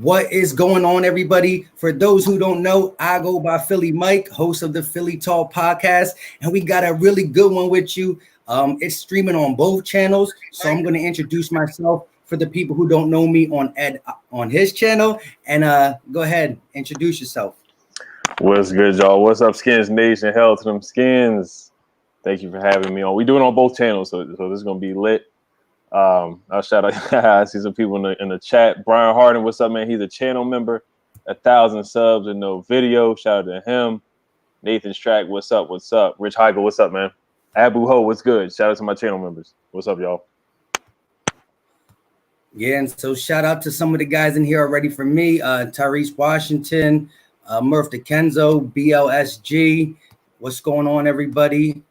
What is going on, everybody? For those who don't know, I go by Philly Mike, host of the Philly Talk podcast, and we got a really good one with you. It's streaming on both channels, so I'm going to introduce myself for the people who don't know me on his channel, and go ahead, introduce yourself. What's good, y'all? What's up, Skins Nation? Hell to them Skins. Thank you for having me on. We do it on both channels, so this is going to be lit. I'll shout out. I see some people in the chat. Brian Harden, what's up, man? He's a channel member. 1,000 subs and no video. Shout out to him. Nathan Strack, what's up? What's up? Rich Heigl, what's up, man? Abu Ho, what's good? Shout out to my channel members. What's up, y'all? Yeah, and so shout out to some of the guys in here already for me. Tyrese Washington, Murph DeKenzo, BLSG. What's going on, everybody?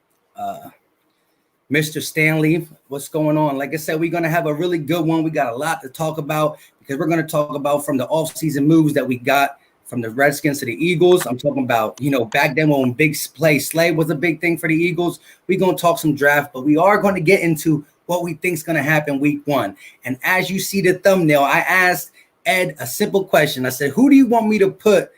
Mr. Stanley, what's going on? Like I said, we're going to have a really good one. We got a lot to talk about because we're going to talk about from the offseason moves that we got from the Redskins to the Eagles. I'm talking about, back then when big play Slay was a big thing for the Eagles. We're going to talk some draft, but we are going to get into what we think is going to happen week one. And as you see the thumbnail, I asked Ed a simple question. I said, who do you want me to put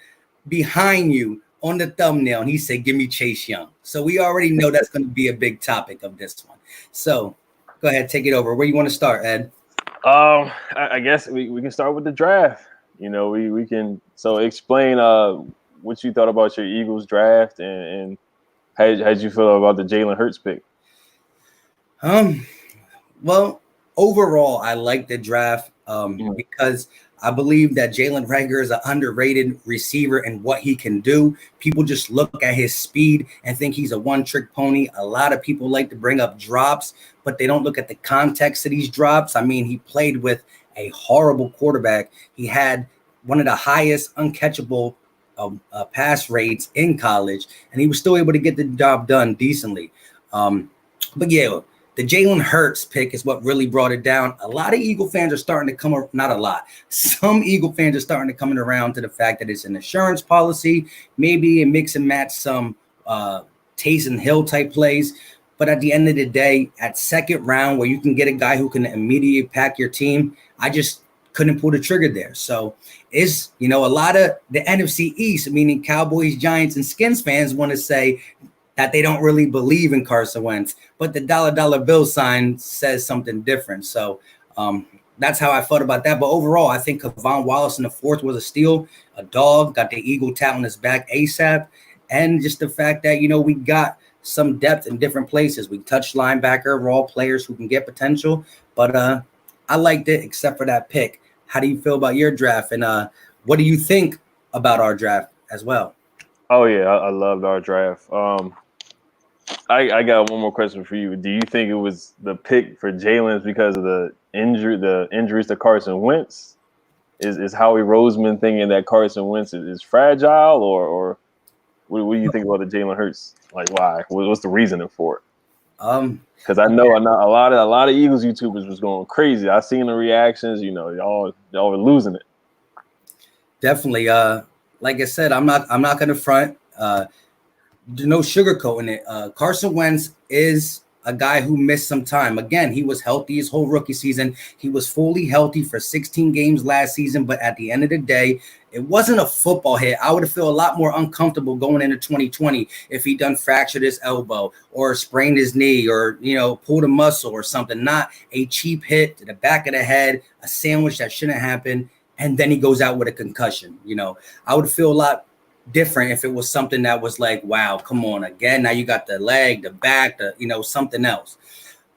behind you on the thumbnail? And he said, give me Chase Young. So we already know that's going to be a big topic of this one. So go ahead, take it over. Where you want to start, Ed? I guess we can start with the draft. We can explain what you thought about your Eagles draft and how'd you feel about the Jalen Hurts pick? Well, overall, I like the draft because I believe that Jalen Reagor is an underrated receiver and what he can do. People just look at his speed and think he's a one-trick pony. A lot of people like to bring up drops, but they don't look at the context of these drops. I mean, he played with a horrible quarterback. He had one of the highest uncatchable pass rates in college, and he was still able to get the job done decently. But yeah, the Jalen Hurts pick is what really brought it down. A lot of Eagle fans are starting to come, not a lot. Some Eagle fans are starting to come around to the fact that it's an insurance policy, maybe a mix and match some Taysom Hill type plays. But at the end of the day, at second round, where you can get a guy who can immediately pack your team, I just couldn't pull the trigger there. So is, a lot of the NFC East, meaning Cowboys, Giants, and Skins fans want to say that they don't really believe in Carson Wentz, but the dollar bill sign says something different. So that's how I felt about that. But overall, I think Kavon Wallace in the fourth was a steal, a dog, got the Eagle tat on his back ASAP. And just the fact that, we got some depth in different places. We touched linebacker, raw players who can get potential. But I liked it except for that pick. How do you feel about your draft? And what do you think about our draft as well? Oh, yeah, I loved our draft. I got one more question for you. Do you think it was the pick for Jalen's because of the injuries to Carson Wentz? Is Howie Roseman thinking that Carson Wentz is fragile, or what do you think about the Jalen Hurts? Like, why? What's the reasoning for it? Because I know a lot of Eagles YouTubers was going crazy. I seen the reactions. Y'all were losing it. Definitely. Like I said, I'm not going to front. No sugarcoating it. Carson Wentz is a guy who missed some time. Again, he was healthy his whole rookie season. He was fully healthy for 16 games last season. But at the end of the day, it wasn't a football hit. I would have felt a lot more uncomfortable going into 2020 if he done fractured his elbow or sprained his knee or, pulled a muscle or something. Not a cheap hit to the back of the head, a sandwich that shouldn't happen. And then he goes out with a concussion. I would feel a lot different if it was something that was like, wow, come on again. Now you got the leg, the back, something else.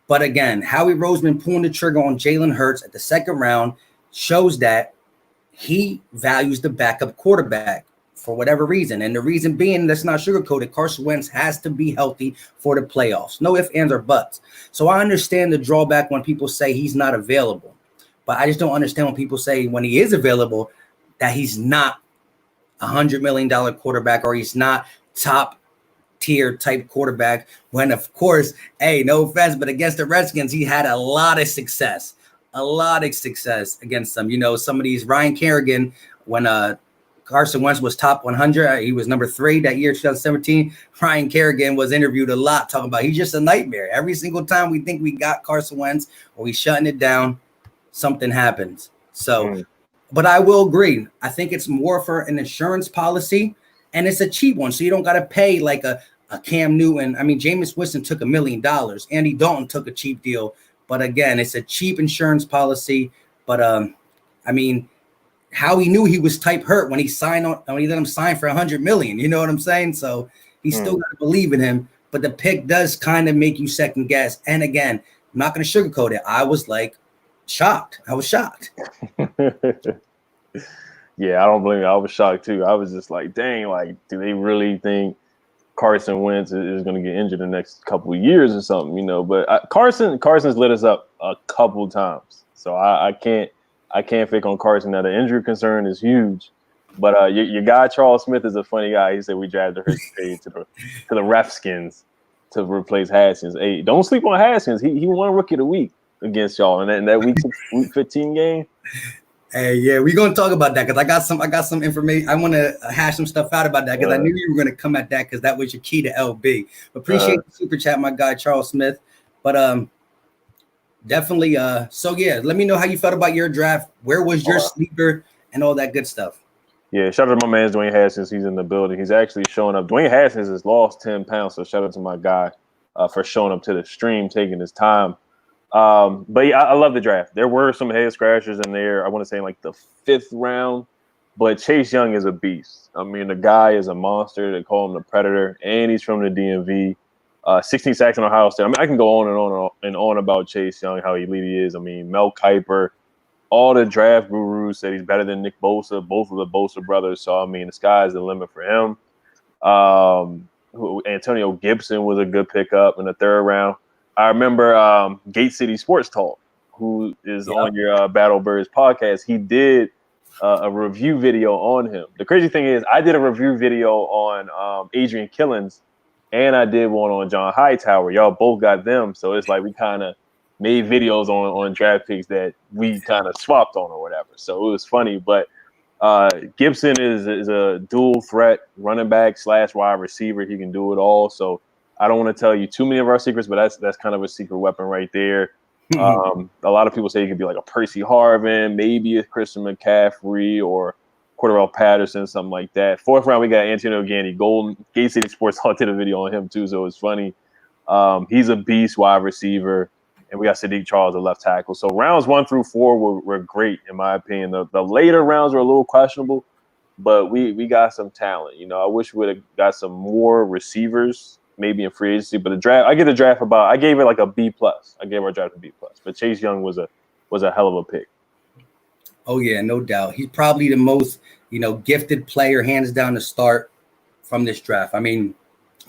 But again, Howie Roseman pulling the trigger on Jalen Hurts at the second round shows that he values the backup quarterback for whatever reason. And the reason being, that's not sugarcoated, Carson Wentz has to be healthy for the playoffs. No ifs, ands, or buts. So I understand the drawback when people say he's not available. But I just don't understand when people say when he is available that he's not $100 million quarterback or he's not top tier type quarterback when, of course, hey, no offense, but against the Redskins, he had a lot of success against them. Some of these Ryan Kerrigan, when Carson Wentz was top 100, he was number 3 that year, 2017. Ryan Kerrigan was interviewed a lot talking about he's just a nightmare. Every single time we think we got Carson Wentz or we shutting it down, something happens. So, but I will agree. I think it's more for an insurance policy, and it's a cheap one. So you don't got to pay like a Cam Newton. I mean, Jameis Winston took $1 million. Andy Dalton took a cheap deal. But again, it's a cheap insurance policy. But I mean, how he knew he was type hurt when he let him sign for $100 million. You know what I'm saying? So he still got to believe in him. But the pick does kind of make you second guess. And again, I'm not going to sugarcoat it. I was like shocked. I was shocked. Yeah, I don't blame you. I was shocked too. I was just like, dang, like, do they really think Carson Wentz is going to get injured the next couple of years or something, you know? But Carson's lit us up a couple times, so I can't pick on Carson. Now the injury concern is huge, but your guy Charles Smith is a funny guy. He said we drafted Hurts to the Redskins to replace Haskins. Hey, don't sleep on Haskins. He won Rookie of the Week against y'all in that week 15 game. Hey, yeah, we're gonna talk about that because I got some information. I want to hash some stuff out about that because I knew you were gonna come at that because that was your key to LB. Appreciate the super chat, my guy Charles Smith. But definitely. So yeah, let me know how you felt about your draft. Where was your sleeper and all that good stuff? Yeah, shout out to my man Dwayne Haskins. He's in the building. He's actually showing up. Dwayne Haskins has lost 10 pounds, so shout out to my guy for showing up to the stream, taking his time. But yeah, I love the draft. There were some head scratchers in there. I want to say in like the 5th round, but Chase Young is a beast. I mean, the guy is a monster. They call him the Predator, and he's from the DMV. 16 sacks in Ohio State. I mean, I can go on and on about Chase Young, how elite he is. I mean, Mel Kiper, all the draft gurus said he's better than Nick Bosa, both of the Bosa brothers. So I mean, the sky's the limit for him. Antonio Gibson was a good pickup in the 3rd round. I remember Gate City Sports Talk, who is on your Battle Birds podcast. He did a review video on him. The crazy thing is I did a review video on Adrian Killins, and I did one on John Hightower. Y'all both got them. So it's like we kind of made videos on draft picks that we kind of swapped on or whatever. So it was funny. But Gibson is a dual threat running back / wide receiver. He can do it all. So I don't want to tell you too many of our secrets, but that's kind of a secret weapon right there. A lot of people say he could be like a Percy Harvin, maybe a Christian McCaffrey or Cordell Patterson, something like that. 4th round, we got Antonio Gandy. Gate City Sports Hall did a video on him too, so it's funny. He's a beast wide receiver, and we got Sadiq Charles, a left tackle. So rounds 1 through 4 were great in my opinion. The later rounds were a little questionable, but we got some talent. You know, I wish we would have got some more receivers, maybe in free agency, but I gave it like a B+. I gave our draft a B+. But Chase Young was a hell of a pick. Oh yeah, no doubt. He's probably the most, gifted player, hands down, to start from this draft. I mean,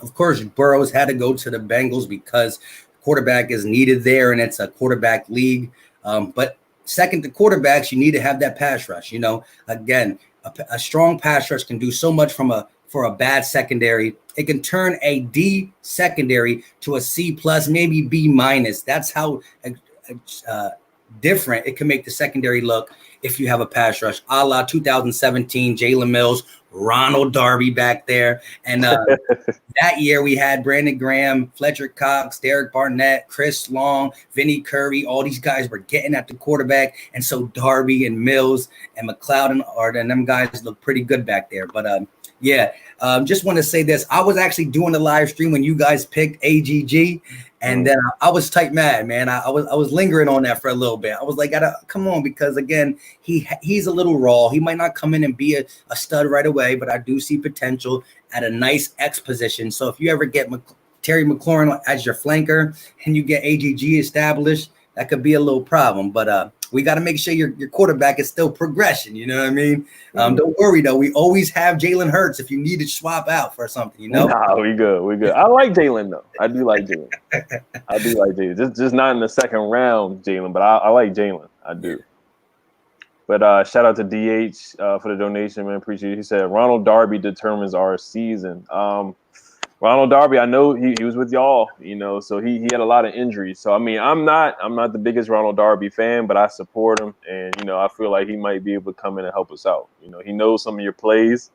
of course, Burrows had to go to the Bengals because quarterback is needed there, and it's a quarterback league. But second to quarterbacks, you need to have that pass rush. Again, a strong pass rush can do so much for a bad secondary. It can turn a D secondary to a C+, maybe B-. That's how different it can make the secondary look if you have a pass rush, a la 2017, Jalen Mills, Ronald Darby back there. And that year we had Brandon Graham, Fletcher Cox, Derek Barnett, Chris Long, Vinnie Curry. All these guys were getting at the quarterback. And so Darby and Mills and McLeod and them guys look pretty good back there. But just want to say this. I was actually doing the live stream when you guys picked AGG, and then I was tight mad, man. I was lingering on that for a little bit. I was like, come on, because again, he's a little raw. He might not come in and be a stud right away, but I do see potential at a nice X position. So if you ever get Terry McLaurin as your flanker and you get AGG established, that could be a little problem. But we got to make sure your quarterback is still progression. You know what I mean? Don't worry, though. We always have Jalen Hurts if you need to swap out for something, Nah, we good. I like Jalen, though. I do like Jalen. Just not in the 2nd round, Jalen, but I like Jalen. I do. But shout out to DH for the donation, man. Appreciate it. He said, Ronald Darby determines our season. Ronald Darby, I know he was with y'all, so he had a lot of injuries. So I mean, I'm not the biggest Ronald Darby fan, but I support him, and I feel like he might be able to come in and help us out. He knows some of your plays,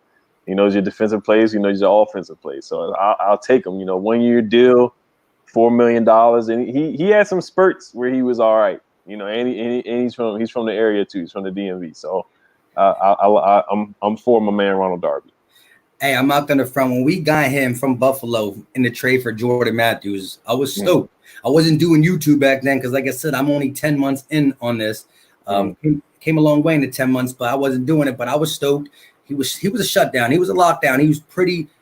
he knows your defensive plays, he knows your offensive plays. So I'll take him. 1-year deal, $4 million, and he had some spurts where he was all right. You know, and he's from the area too. He's from the DMV. So I'm for my man Ronald Darby. Hey, I'm not gonna front. When we got him from Buffalo in the trade for Jordan Matthews, I was stoked. I wasn't doing YouTube back then because, like I said, I'm only 10 months in on this. Came a long way in the 10 months, but I wasn't doing it. But I was stoked. He was a shutdown. He was a lockdown.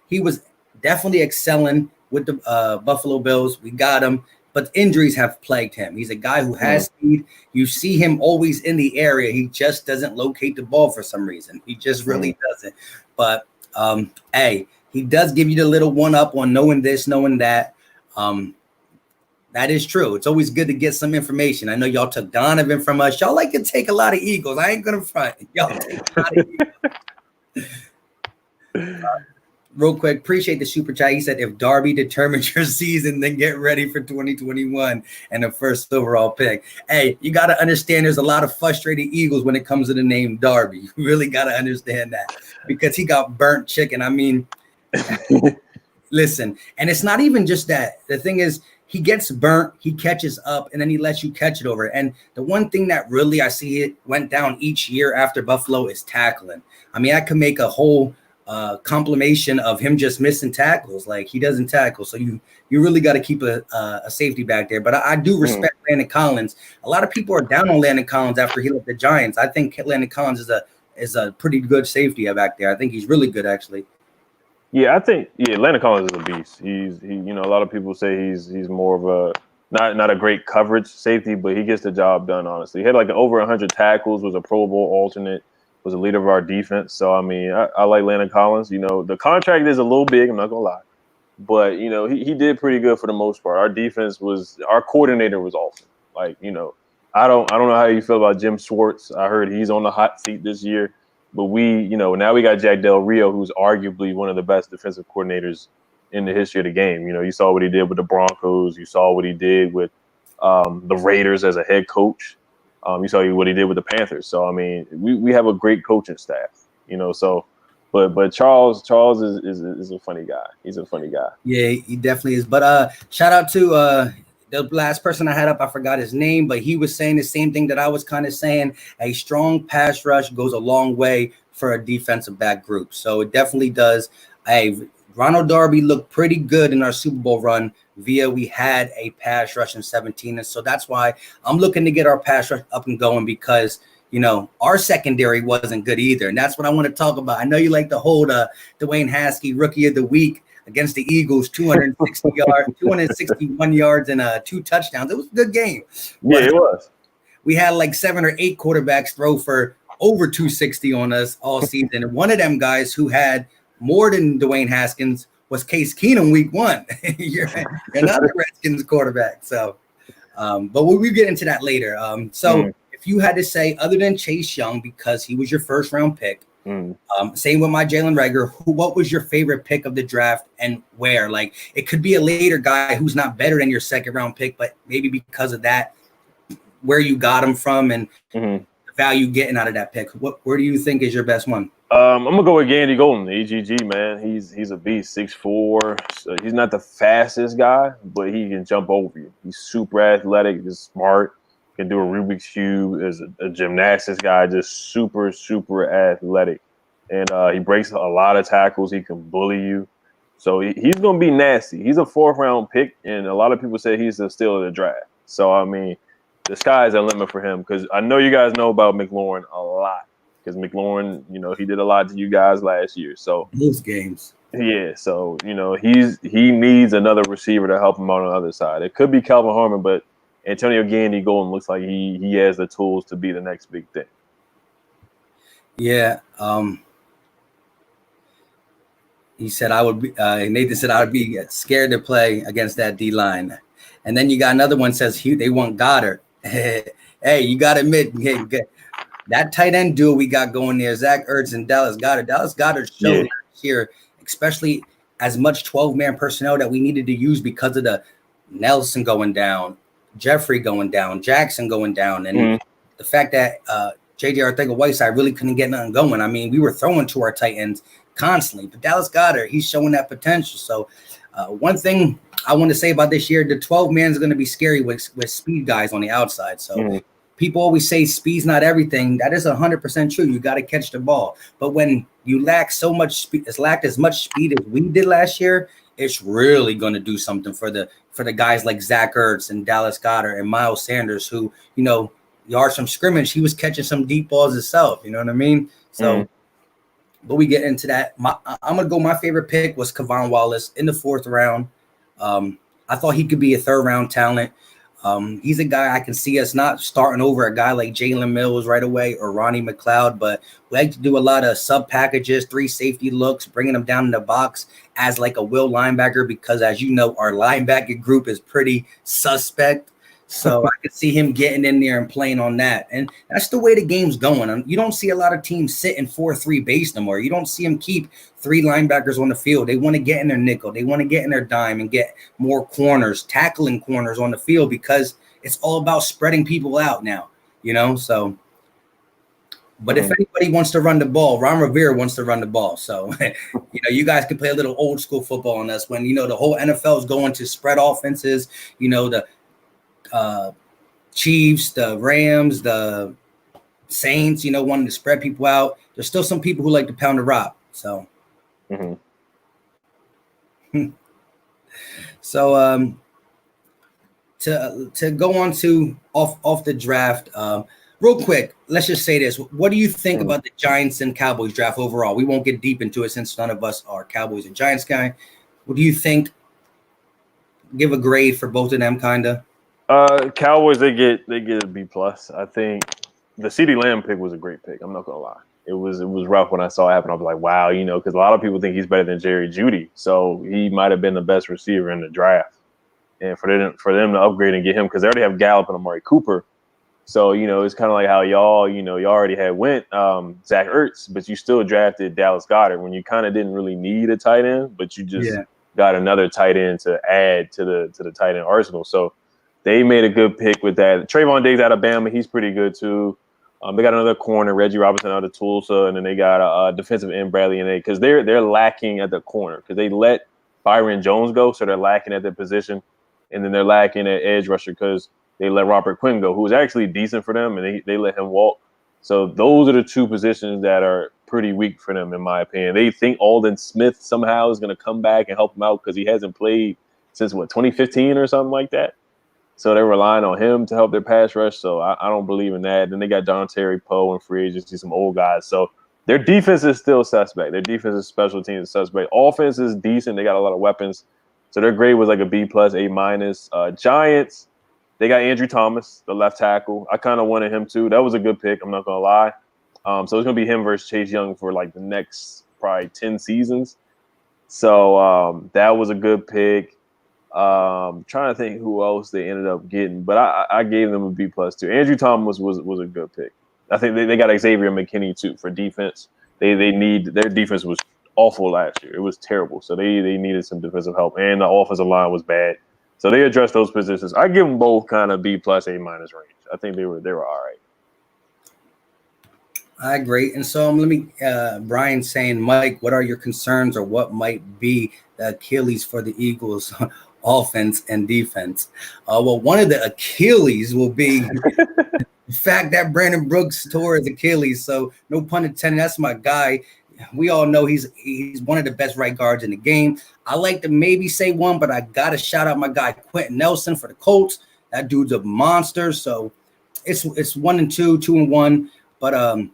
He was definitely excelling with the Buffalo Bills. We got him, but injuries have plagued him. He's a guy who has speed. You see him always in the area. He just doesn't locate the ball for some reason. He just really doesn't. But hey, he does give you the little one up on knowing this, knowing that. That is true. It's always good to get some information. I know y'all took Donovan from us. Y'all like to take a lot of Eagles. I ain't gonna front. Y'all take a lot of Eagles. Real quick, appreciate the super chat. He said, if Darby determines your season, then get ready for 2021 and the first overall pick. Hey, you got to understand there's a lot of frustrated Eagles when it comes to the name Darby. You really got to understand that because he got burnt chicken. I mean, listen, and it's not even just that. The thing is, he gets burnt, he catches up, and then he lets you catch it over. And the one thing that really I see it went down each year after Buffalo is tackling. I mean, I could make a whole compilation of him just missing tackles. Like, he doesn't tackle. So you really got to keep a safety back there. But I do respect Landon Collins. A lot of people are down on Landon Collins after he left the Giants. I think Landon Collins is a pretty good safety back there. I think he's really good, actually. Yeah, I think Landon Collins is a beast. A lot of people say he's more of a not a great coverage safety, but he gets the job done. Honestly, he had like over 100 tackles, was a Pro Bowl alternate, was a leader of our defense. So I mean, I like Landon Collins. You know, the contract is a little big. I'm not gonna lie, but you know, he did pretty good for the most part. Our defense our coordinator was awesome. Like, you know, I don't know how you feel about Jim Schwartz. I heard he's on the hot seat this year. But now we got Jack Del Rio, who's arguably one of the best defensive coordinators in the history of the game. You know, you saw what he did with the Broncos. You saw what he did with the Raiders as a head coach. You saw what he did with the Panthers. So, I mean, we have a great coaching staff, you know. So, but Charles is a funny guy. He's a funny guy. Yeah, he definitely is. But shout out to the last person I had up, I forgot his name, but he was saying the same thing that I was kind of saying. A strong pass rush goes a long way for a defensive back group. So it definitely does. Ronald Darby looked pretty good in our Super Bowl run we had a pass rush in 2017. And so that's why I'm looking to get our pass rush up and going because, you know, our secondary wasn't good either. And that's what I want to talk about. I know you like to hold Dwayne Haskins Rookie of the Week against the Eagles, 260 yards, 261 yards, and 2 touchdowns. It was a good game. Yeah, it was. We had like 7 or 8 quarterbacks throw for over 260 on us all season. And one of them guys who had more than Dwayne Haskins was Case Keenum week 1. You're another Redskins quarterback. So, but we'll get into that later. If you had to say, other than Chase Young, because he was your first round pick, same with my Jalen Reagor, what was your favorite pick of the draft and where? Like, it could be a later guy who's not better than your second round pick, but maybe because of that, where you got him from and the value getting out of that pick. Where do you think is your best one? I'm gonna go with Gandy Golden, AGG, man. He's a beast, 6'4". So he's not the fastest guy, but he can jump over you. He's super athletic, just smart, can do a Rubik's Cube, is a gymnastics guy, just super, super athletic. And he breaks a lot of tackles. He can bully you. So he's going to be nasty. He's a 4th round pick, and a lot of people say he's the steal of the draft. So, I mean, the sky's the limit for him because I know you guys know about McLaurin a lot because McLaurin, you know, he did a lot to you guys last year. So most games. Yeah, so, you know, he needs another receiver to help him out on the other side. It could be Calvin Harmon, but Antonio Gandy Golden looks like he has the tools to be the next big thing. Yeah. He said I would be Nathan said I would be scared to play against that D line. And then you got another one says they want Goddard. Hey, you got to admit, that tight end duo we got going there, Zach Ertz and Dallas Goedert. Dallas Goedert showed last year, especially as much 12-man personnel that we needed to use because of the Nelson going down, Jeffrey going down, Jackson going down, and the fact that J.J. Arcega-Whiteside really couldn't get nothing going. I mean, we were throwing to our tight ends constantly, but Dallas Goedert, he's showing that potential. So one thing I want to say about this year, the 12 man is going to be scary with speed guys on the outside. So people always say speed's not everything. That is 100% true. You got to catch the ball. But when you lack so much speed, it's lacked as much speed as we did last year, it's really going to do something for the guys like Zach Ertz and Dallas Goedert and Miles Sanders, who, yards from scrimmage, he was catching some deep balls himself. You know what I mean? So, but we get into that. I'm going to go, my favorite pick was Kevon Wallace in the 4th round. I thought he could be a 3rd round talent. He's a guy I can see us not starting over a guy like Jalen Mills right away or Ronnie McLeod, but we like to do a lot of sub packages, 3 safety looks, bringing them down in the box as like a will linebacker, because as you know, our linebacker group is pretty suspect. So I could see him getting in there and playing on that. And that's the way the game's going. You don't see a lot of teams sitting 4-3 base no more. You don't see them keep 3 linebackers on the field. They want to get in their nickel. They want to get in their dime and get more corners, tackling corners on the field, because it's all about spreading people out now, so. But if anybody wants to run the ball, Ron Rivera wants to run the ball. So, you guys can play a little old school football on us when, the whole NFL is going to spread offenses, the Chiefs, the Rams, the Saints, wanting to spread people out. There's still some people who like to pound the rock. So, so to go on to off the draft, real quick, let's just say this. What do you think about the Giants and Cowboys draft overall? We won't get deep into it since none of us are Cowboys and Giants guy. What do you think? Give a grade for both of them, kind of. Cowboys, they get a B+. I think the CeeDee Lamb pick was a great pick. I'm not gonna lie. It was rough when I saw it happen. I was like, wow, because a lot of people think he's better than Jerry Jeudy, so he might have been the best receiver in the draft. And for them to upgrade and get him, because they already have Gallup and Amari Cooper, so it's kind of like how y'all already had went Zach Ertz, but you still drafted Dallas Goedert when you kind of didn't really need a tight end, but you just got another tight end to add to the tight end arsenal. So they made a good pick with that. Trayvon Diggs out of Bama, he's pretty good too. They got another corner, Reggie Robinson out of Tulsa, and then they got a defensive end, Bradley and because they're lacking at the corner because they let Byron Jones go, so they're lacking at their position, and then they're lacking at edge rusher because they let Robert Quinn go, who was actually decent for them, and they let him walk. So those are the 2 positions that are pretty weak for them, in my opinion. They think Aldon Smith somehow is going to come back and help them out because he hasn't played since 2015 or something like that. So they're relying on him to help their pass rush. So I don't believe in that. Then they got Don Terry Poe and free agency, some old guys. So their defense is still suspect. Their defense is special teams suspect. Offense is decent. They got a lot of weapons. So their grade was like a B+, A-. Giants, they got Andrew Thomas, the left tackle. I kind of wanted him too. That was a good pick. I'm not going to lie. So it's going to be him versus Chase Young for like the next probably 10 seasons. So that was a good pick. Trying to think who else they ended up getting, but I gave them a B+ too. Andrew Thomas was a good pick. I think they got Xavier McKinney too for defense. Their defense was awful last year. It was terrible. So they needed some defensive help, and the offensive line was bad. So they addressed those positions. I give them both kind of B+, A- range. I think they were all right. I agree. And so let me, Brian saying, Mike, what are your concerns or what might be the Achilles for the Eagles offense and defense? Well, one of the Achilles will be the fact that Brandon Brooks tore his Achilles. So no pun intended. That's my guy. We all know he's one of the best right guards in the game. I like to maybe say one, but I got to shout out my guy Quentin Nelson for the Colts. That dude's a monster. So it's 1 and 2, 2 and 1. But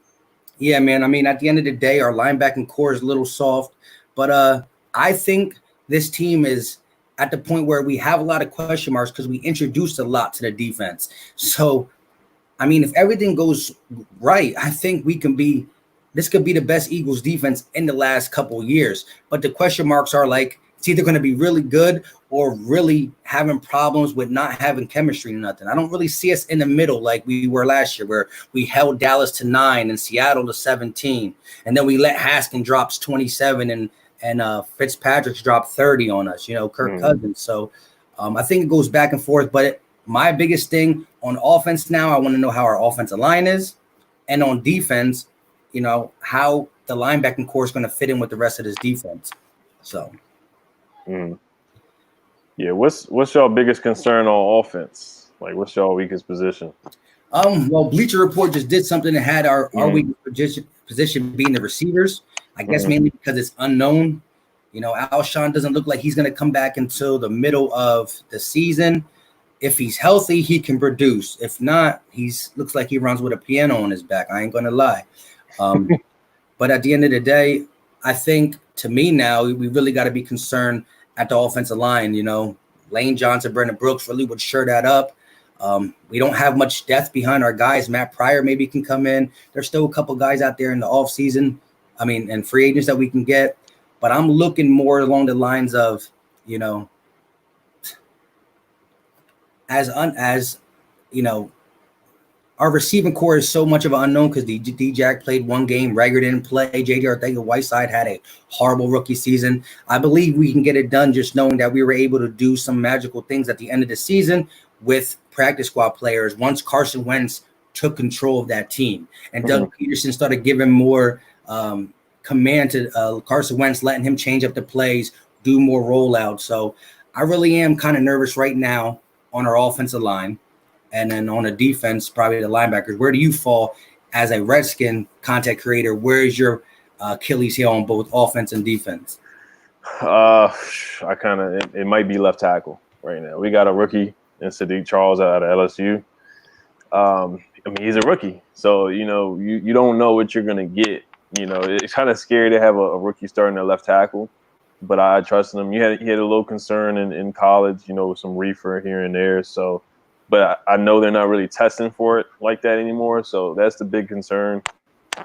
yeah, man. I mean, at the end of the day, our linebacking core is a little soft. But I think this team is at the point where we have a lot of question marks because we introduced a lot to the defense. So, I mean, if everything goes right, I think this could be the best Eagles defense in the last couple of years. But the question marks are like, it's either going to be really good or really having problems with not having chemistry or nothing. I don't really see us in the middle like we were last year, where we held Dallas to 9 and Seattle to 17. And then we let Haskins drop 27 and Fitzpatrick's dropped 30 on us, Kirk Cousins. So I think it goes back and forth. But my biggest thing on offense now, I want to know how our offensive line is. And on defense, how the linebacking core is going to fit in with the rest of this defense. So. Yeah, what's y'all biggest concern on offense? Like, what's y'all weakest position? Well, Bleacher Report just did something that had our weak position being the receivers. I guess mainly because it's unknown. You know, Alshon doesn't look like he's going to come back until the middle of the season. If he's healthy, he can produce. If not, looks like he runs with a piano on his back. I ain't going to lie. But at the end of the day, I think to me now, we really got to be concerned at the offensive line. You know, Lane Johnson, Brendan Brooks really would shore that up. We don't have much depth behind our guys. Matt Pryor maybe can come in. There's still a couple guys out there in the offseason. And free agents that we can get. But I'm looking more along the lines of, you know, as you know, our receiving core is so much of an unknown because D-Jack played one game, Rager didn't play, J.J. Arcega-Whiteside had a horrible rookie season. I believe we can get it done just knowing that we were able to do some magical things at the end of the season with practice squad players once Carson Wentz took control of that team. And Doug Peterson started giving more command to Carson Wentz, letting him change up the plays, do more rollouts. So I really am kind of nervous right now on our offensive line. And then on the defense, probably the linebackers. Where do you fall as a Redskin content creator? Where is your Achilles heel on both offense and defense? It might be left tackle right now. We got a rookie in Sadiq Charles out of LSU. He's a rookie, so you know you don't know what you're gonna get. You know, it's kind of scary to have a rookie starting at left tackle, but I trust him. He had a little concern in college, you know, with some reefer here and there. So. But I know they're not really testing for it like that anymore, so that's the big concern.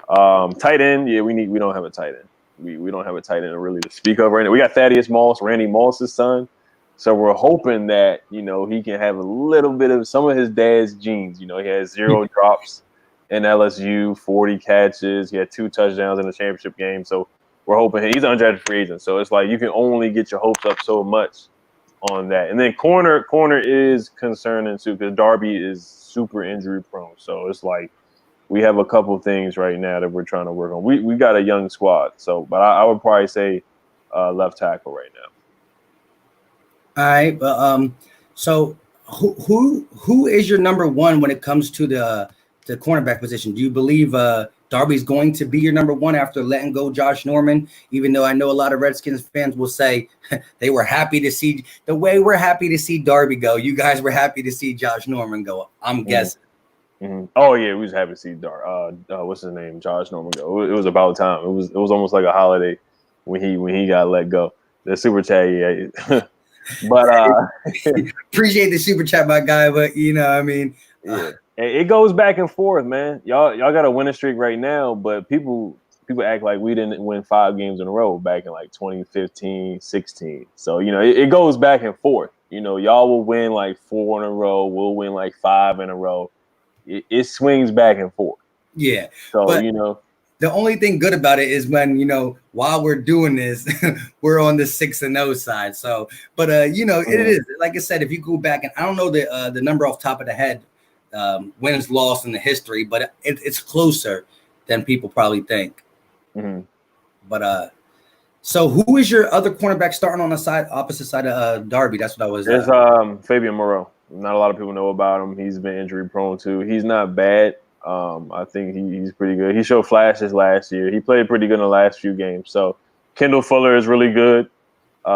Tight end, we don't have a tight end. We don't have a tight end really to speak of right now. We got Thaddeus Moss, Randy Moss's son, so we're hoping that he can have a little bit of some of his dad's genes. You know, he has 0 drops in LSU, 40 catches, he had 2 touchdowns in the championship game. So we're hoping he's an undrafted free agent. So it's like you can only get your hopes up so much on that. And then corner is concerning too because Darby is super injury prone. So it's like we have a couple things right now that we're trying to work on. We got a young squad, but I would probably say left tackle right now. All right, but so who is your number one when it comes to the cornerback position? Do you believe Darby's going to be your number one after letting go Josh Norman, even though I know a lot of Redskins fans will say they were happy to see the way we're happy to see Darby go. You guys were happy to see Josh Norman go. I'm guessing. Mm-hmm. Oh yeah, we was happy to see what's his name, Josh Norman go. It was about time. It was almost like a holiday when he got let go. The super chat, yeah. But appreciate the super chat, my guy. But yeah. It goes back and forth, man. Y'all got a winning streak right now, but people act like we didn't win 5 games in a row back in like 2015, 16. So, it goes back and forth. Y'all will win like 4 in a row. We'll win like 5 in a row. It swings back and forth. Yeah. So, the only thing good about it is when, while we're doing this, we're on the 6-0 side. So, but, it is, like I said, if you go back and I don't know the number off the top of the head, wins lost in the history, but it's closer than people probably think. Mm-hmm. But so who is your other cornerback starting on the opposite side of Darby? That's what I was. It's Fabian Moreau. Not a lot of people know about him. He's been injury prone too. He's not bad. I think he's pretty good. He showed flashes last year. He played pretty good in the last few games. So Kendall Fuller is really good.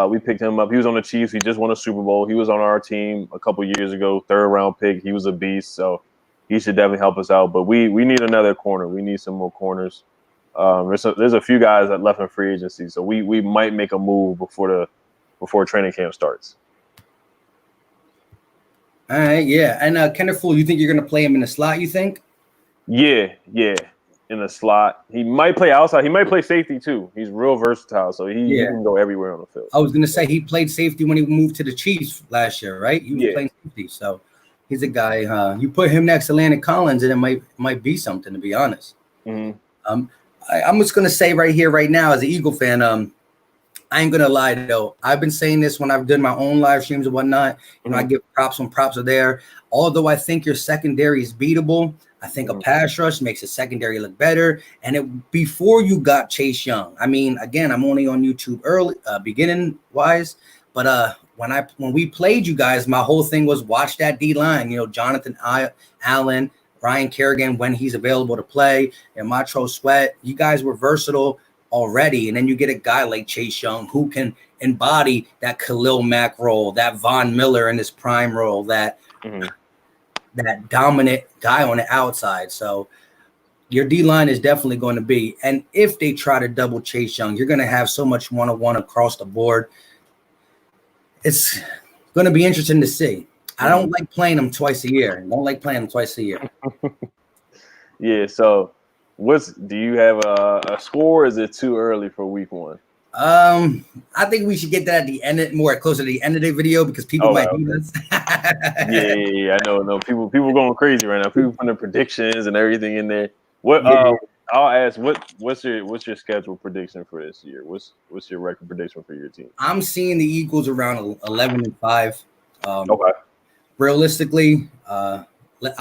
We picked him up. He was on the Chiefs. He just won a Super Bowl. He was on our team a couple years ago, 3rd round pick. He was a beast, so he should definitely help us out. But we need another corner. We need some more corners. There's a few guys that left in free agency, so we might make a move before training camp starts. All right, yeah. And Kenneth Fuller, you think you're going to play him in the slot, you think? Yeah. In the slot. He might play outside. He might play safety too. He's real versatile, so he can go everywhere on the field. I was going to say he played safety when he moved to the Chiefs last year, right? He was playing safety, so he's a guy. You put him next to Landon Collins, and it might be something, to be honest. Mm-hmm. I'm just going to say right here, right now, as an Eagle fan, I ain't going to lie, though. I've been saying this when I've done my own live streams and whatnot. I give props when props are there. Although I think your secondary is beatable, I think a pass rush makes the secondary look better. And before you got Chase Young, I mean, again, I'm only on YouTube early, beginning wise, but when we played you guys, my whole thing was watch that D line. Jonathan Allen, Ryan Kerrigan when he's available to play, and Montrell Sweat. You guys were versatile already, and then you get a guy like Chase Young who can embody that Khalil Mack role, that Von Miller in his prime role, that dominant guy on the outside. So your D-line is definitely going to be, and if they try to double Chase Young, you're going to have so much one-on-one across the board. It's going to be interesting to see. I don't like playing them twice a year. Yeah. So, do you have a score? Or is it too early for week 1? I think we should get that at the end, closer to the end of the video, because people might hate us. Yeah. I know. People going crazy right now. People putting predictions and everything in there. I'll ask, what's your schedule prediction for this year? What's your record prediction for your team? I'm seeing the Eagles around 11-5. Okay. Realistically, I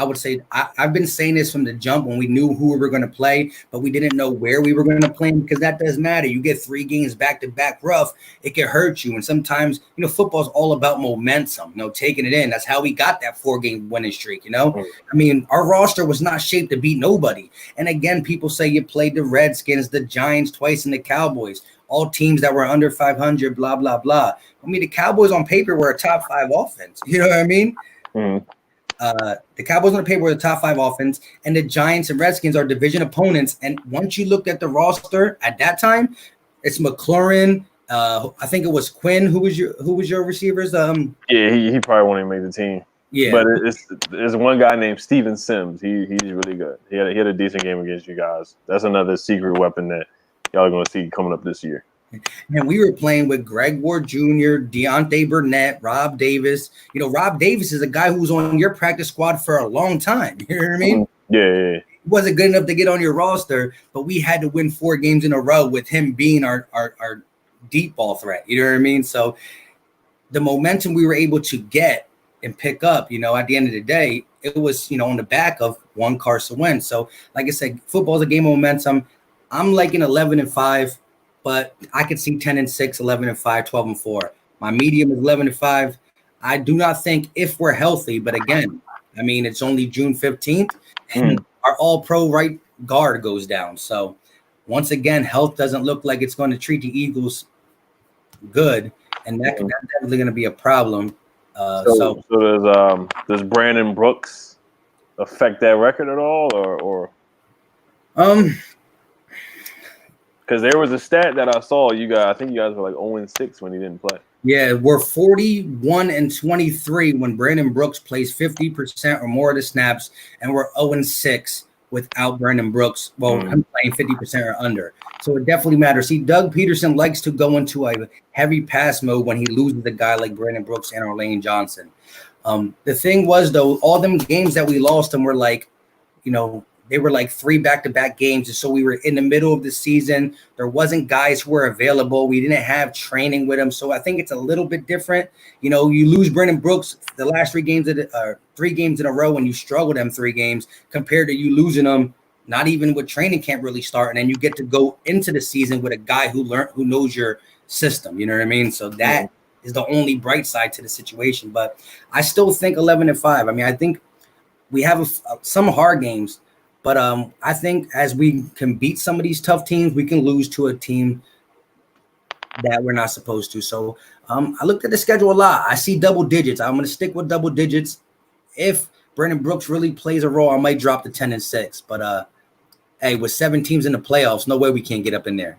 would say I've been saying this from the jump when we knew who we were going to play, but we didn't know where we were going to play, because that does matter. You get 3 games back to back rough, it can hurt you. And sometimes, football's all about momentum, taking it in. That's how we got that 4-game winning streak, I mean, our roster was not shaped to beat nobody. And again, people say you played the Redskins, the Giants twice, and the Cowboys, all teams that were under 500, blah, blah, blah. I mean, the Cowboys on paper were a top 5 offense. You know what I mean? The Cowboys on the paper were the top 5 offense, and the Giants and Redskins are division opponents. And once you looked at the roster at that time, it's McLaurin. I think it was Quinn. Who was your receivers? Yeah, he probably won't even make the team. Yeah, but there's one guy named Steven Sims. He's really good. He had a decent game against you guys. That's another secret weapon that y'all are going to see coming up this year. And we were playing with Greg Ward Jr., Deontay Burnett, Rob Davis. Rob Davis is a guy who was on your practice squad for a long time. You know what I mean? Yeah. He wasn't good enough to get on your roster, but we had to win 4 games in a row with him being our deep ball threat. You know what I mean? So the momentum we were able to get and pick up, at the end of the day, it was, on the back of one Carson Wentz. So like I said, football's a game of momentum. I'm liking 11-5. But I could see 10-6, 11-5, 12-4. My medium is 11-5. I do not think, if we're healthy, but again, I mean, it's only June 15th, and our all-pro right guard goes down. So once again, health doesn't look like it's going to treat the Eagles good, and that's definitely going to be a problem. So does Brandon Brooks affect that record at all, or? Because there was a stat that I saw. I think you guys were like 0-6 when he didn't play. Yeah, we're 41-23 when Brandon Brooks plays 50% or more of the snaps, and we're 0-6 without Brandon Brooks. Well, I'm playing 50% or under. So it definitely matters. See, Doug Peterson likes to go into a heavy pass mode when he loses a guy like Brandon Brooks and or Lane Johnson. The thing was, though, all them games that we lost them were like, they were like 3 back-to-back games. And so we were in the middle of the season. There wasn't guys who were available. We didn't have training with them. So I think it's a little bit different. You lose Brandon Brooks the last 3 games, 3 games in a row, and you struggle them 3 games compared to you losing them, not even with training camp really starting. And you get to go into the season with a guy who knows your system. You know what I mean? So that is the only bright side to the situation. But I still think 11-5. I mean, I think we have some hard games. But I think as we can beat some of these tough teams, we can lose to a team that we're not supposed to. So I looked at the schedule a lot. I see double digits. I'm going to stick with double digits. If Brandon Brooks really plays a role, I might drop to 10-6. But, hey, with 7 teams in the playoffs, no way we can't get up in there.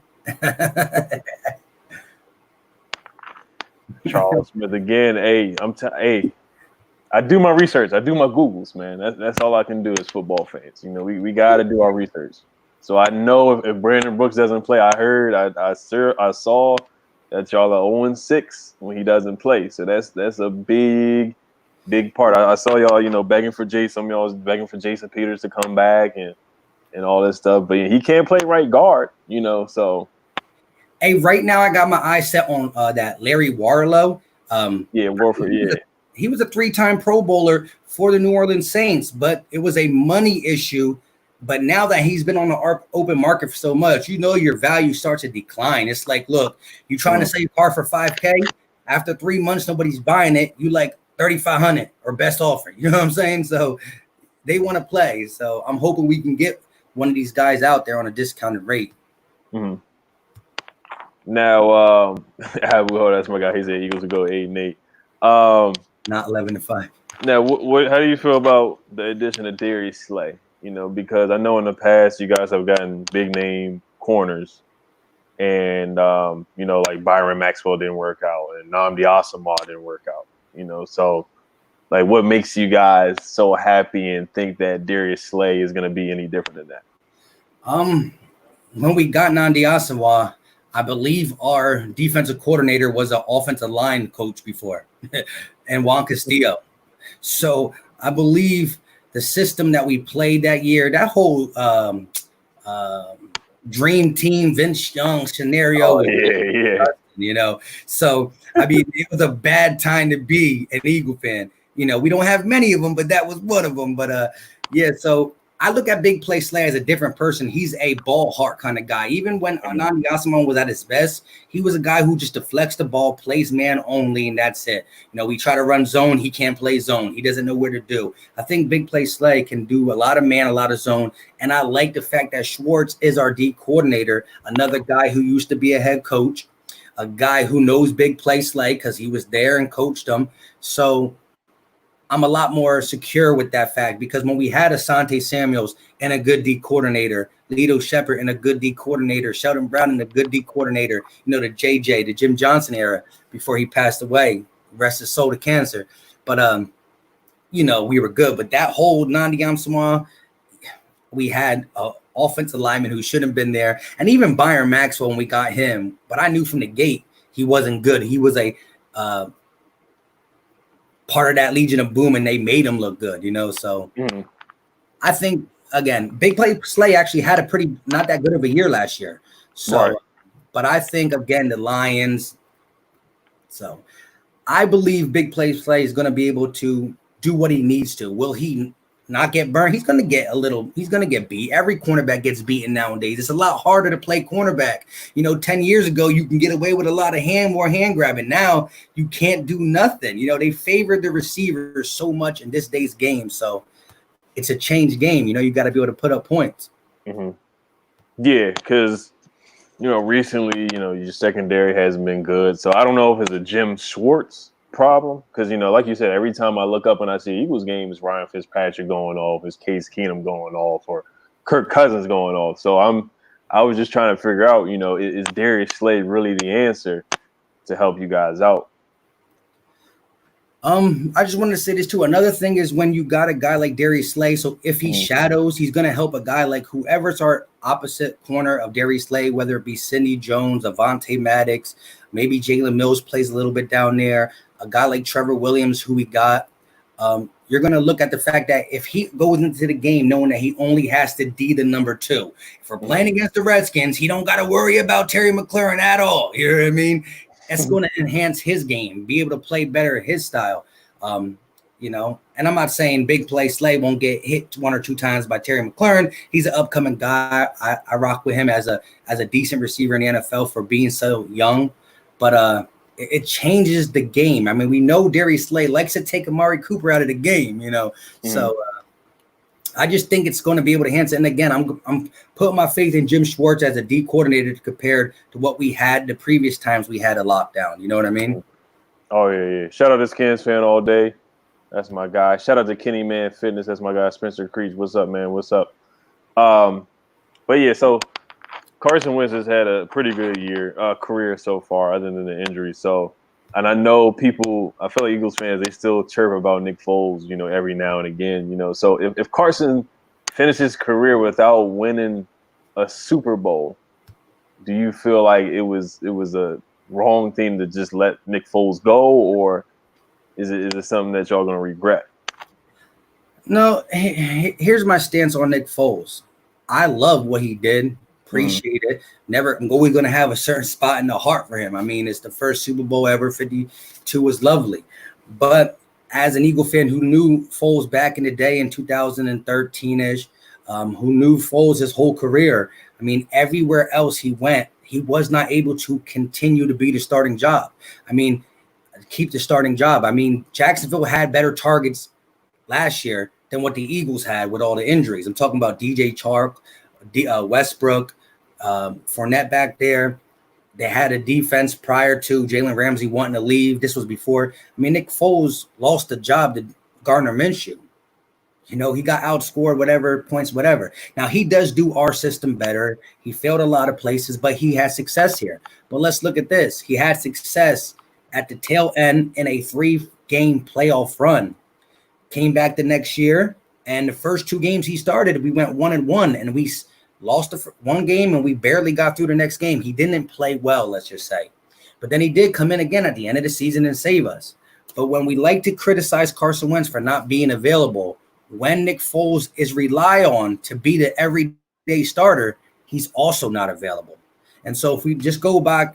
Charles Smith again. Hey, I do my research. I do my Googles, man. That's all I can do as football fans. We got to do our research. So I know if Brandon Brooks doesn't play, I heard, I saw that y'all are 0-6 when he doesn't play. So that's a big part. I saw y'all, begging for Jason. Some of y'all was begging for Jason Peters to come back and all this stuff. But he can't play right guard, so. Hey, right now I got my eyes set on that Larry Warlow. Warford, yeah. He was a 3-time Pro Bowler for the New Orleans Saints, but it was a money issue. But now that he's been on the open market for so much, your value starts to decline. It's like, look, you're trying to sell your car for $5,000. After 3 months, nobody's buying it. You like $3,500 or best offer. You know what I'm saying? So they want to play. So I'm hoping we can get one of these guys out there on a discounted rate. Mm-hmm. Now, that's my guy. He said Eagles will go 8-8. Not 11-5. Now, how do you feel about the addition of Darius Slay? Because I know in the past you guys have gotten big name corners, and like Byron Maxwell didn't work out, and Nnamdi Asomugha didn't work out. So like, what makes you guys so happy and think that Darius Slay is going to be any different than that? When we got Nnamdi Asomugha, I believe our defensive coordinator was an offensive line coach before, and Juan Castillo. So I believe the system that we played that year, that whole dream team, Vince Young scenario. So I mean, it was a bad time to be an Eagle fan. We don't have many of them, but that was one of them. But so I look at Big Play Slay as a different person. He's a ball heart kind of guy. Even when Nnamdi Asomugha was at his best, he was a guy who just deflects the ball, plays man only, and that's it. We try to run zone. He can't play zone. He doesn't know where to do. I think Big Play Slay can do a lot of man, a lot of zone. And I like the fact that Schwartz is our D coordinator, another guy who used to be a head coach, a guy who knows Big Play Slay because he was there and coached him. So I'm a lot more secure with that fact, because when we had Asante Samuels and a good D coordinator, Lito Shepard and a good D coordinator, Sheldon Brown and a good D coordinator, the JJ, the Jim Johnson era before he passed away, rest his soul to cancer. But, we were good. But that whole Nnamdi Asomugha, we had an offensive lineman who shouldn't have been there. And even Byron Maxwell, when we got him, but I knew from the gate he wasn't good. He was a part of that Legion of Boom, and they made him look good, So I think, again, Big Play Slay actually had a pretty not that good of a year last year. So, right. But I think, again, the Lions. So I believe Big Play Slay is going to be able to do what he needs to. Will he not get burned? He's going to get beat. Every cornerback gets beaten nowadays. It's a lot harder to play cornerback. 10 years ago, you can get away with a lot of hand grabbing. Now you can't do nothing. They favored the receivers so much in this day's game. So it's a changed game. You got to be able to put up points. Mm-hmm. Yeah, because, recently, your secondary hasn't been good. So I don't know if it's a Jim Schwartz problem, because like you said, every time I look up and I see Eagles games, Ryan Fitzpatrick going off, is Case Keenum going off, or Kirk Cousins going off. So I was just trying to figure out, is Darius Slay really the answer to help you guys out? I just wanted to say this too. Another thing is, when you got a guy like Darius Slay, so if he shadows, he's going to help a guy like whoever's our opposite corner of Darius Slay, whether it be Sidney Jones, Avonte Maddox, maybe Jalen Mills plays a little bit down there, a guy like Trevor Williams, who we got. You're going to look at the fact that if he goes into the game knowing that he only has to D the number 2, if we're playing against the Redskins, he don't got to worry about Terry McLaurin at all. You know what I mean? That's going to enhance his game, be able to play better his style. And I'm not saying Big Play Slay won't get hit 1 or 2 times by Terry McLaurin. He's an upcoming guy. I rock with him as a decent receiver in the NFL for being so young. But it changes the game. I mean, we know Darius Slay likes to take Amari Cooper out of the game, So I just think it's going to be able to enhance it. And again, I'm putting my faith in Jim Schwartz as a D coordinator compared to what we had the previous times we had a lockdown. You know what I mean? Oh, yeah. Shout out to Skins fan all day. That's my guy. Shout out to Kenny Man Fitness. That's my guy, Spencer Creech. What's up, man? What's up? But yeah, so Carson Wentz has had a pretty good career so far, other than the injury. So, and I know people, I feel like Eagles fans, they still chirp about Nick Foles, every now and again, So if Carson finishes his career without winning a Super Bowl, do you feel like it was a wrong thing to just let Nick Foles go, or is it something that y'all gonna regret? No, here's my stance on Nick Foles. I love what he did. Appreciate it. Never always going to have a certain spot in the heart for him. I mean, it's the first Super Bowl ever. 52 was lovely. But as an Eagle fan who knew Foles back in the day in 2013-ish, who knew Foles his whole career, I mean, everywhere else he went, he was not able to continue to be the starting job. I mean, keep the starting job. I mean, Jacksonville had better targets last year than what the Eagles had with all the injuries. I'm talking about DJ Chark, Westbrook, Fournette back there. They had a defense prior to Jalen Ramsey wanting to leave. This was before. I mean, Nick Foles lost the job to Gardner Minshew. You know, he got outscored, whatever, points, whatever. Now, he does do our system better. He failed a lot of places, but he had success here. But let's look at this. He had success at the tail end in a 3-game playoff run. Came back the next year, and the first 2 games he started, we went 1-1, and we lost one game, and we barely got through the next game. He didn't play well, let's just say. But then he did come in again at the end of the season and save us. But when we like to criticize Carson Wentz for not being available, when Nick Foles is relied on to be the everyday starter, he's also not available. And so if we just go by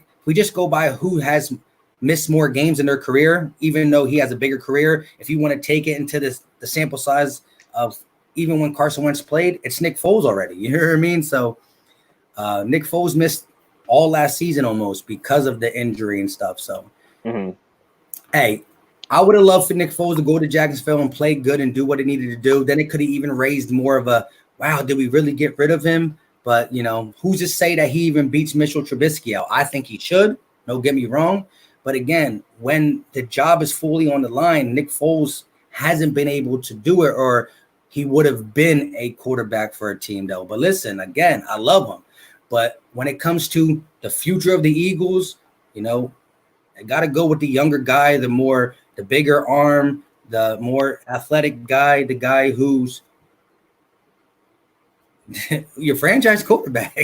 who has missed more games in their career, even though he has a bigger career, if you want to take it into the sample size of even when Carson Wentz played, it's Nick Foles already. You know what I mean? So Nick Foles missed all last season almost because of the injury and stuff. So, hey, I would have loved for Nick Foles to go to Jacksonville and play good and do what he needed to do. Then it could have even raised more of a, wow, did we really get rid of him? But, you know, who's to say that he even beats Mitchell Trubisky out? I think he should. Don't get me wrong. But again, when the job is fully on the line, Nick Foles hasn't been able to do it, or he would have been a quarterback for a team, though. But listen, again, I love him. But when it comes to the future of the Eagles, you know, I got to go with the younger guy, the bigger arm, the more athletic guy, the guy who's your franchise quarterback.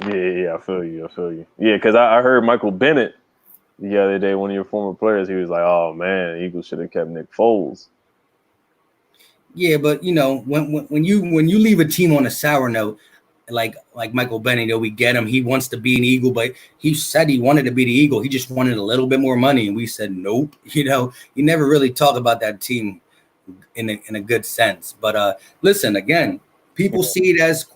Yeah, I feel you. Yeah, because I heard Michael Bennett the other day, one of your former players, he was like, oh, man, Eagles should have kept Nick Foles. Yeah, but, you know, when you leave a team on a sour note, like Michael Bennett, you know, we get him. He wants to be an Eagle, but he said he wanted to be the Eagle. He just wanted a little bit more money, and we said nope. You know, you never really talk about that team in a good sense. But listen, again, people see it as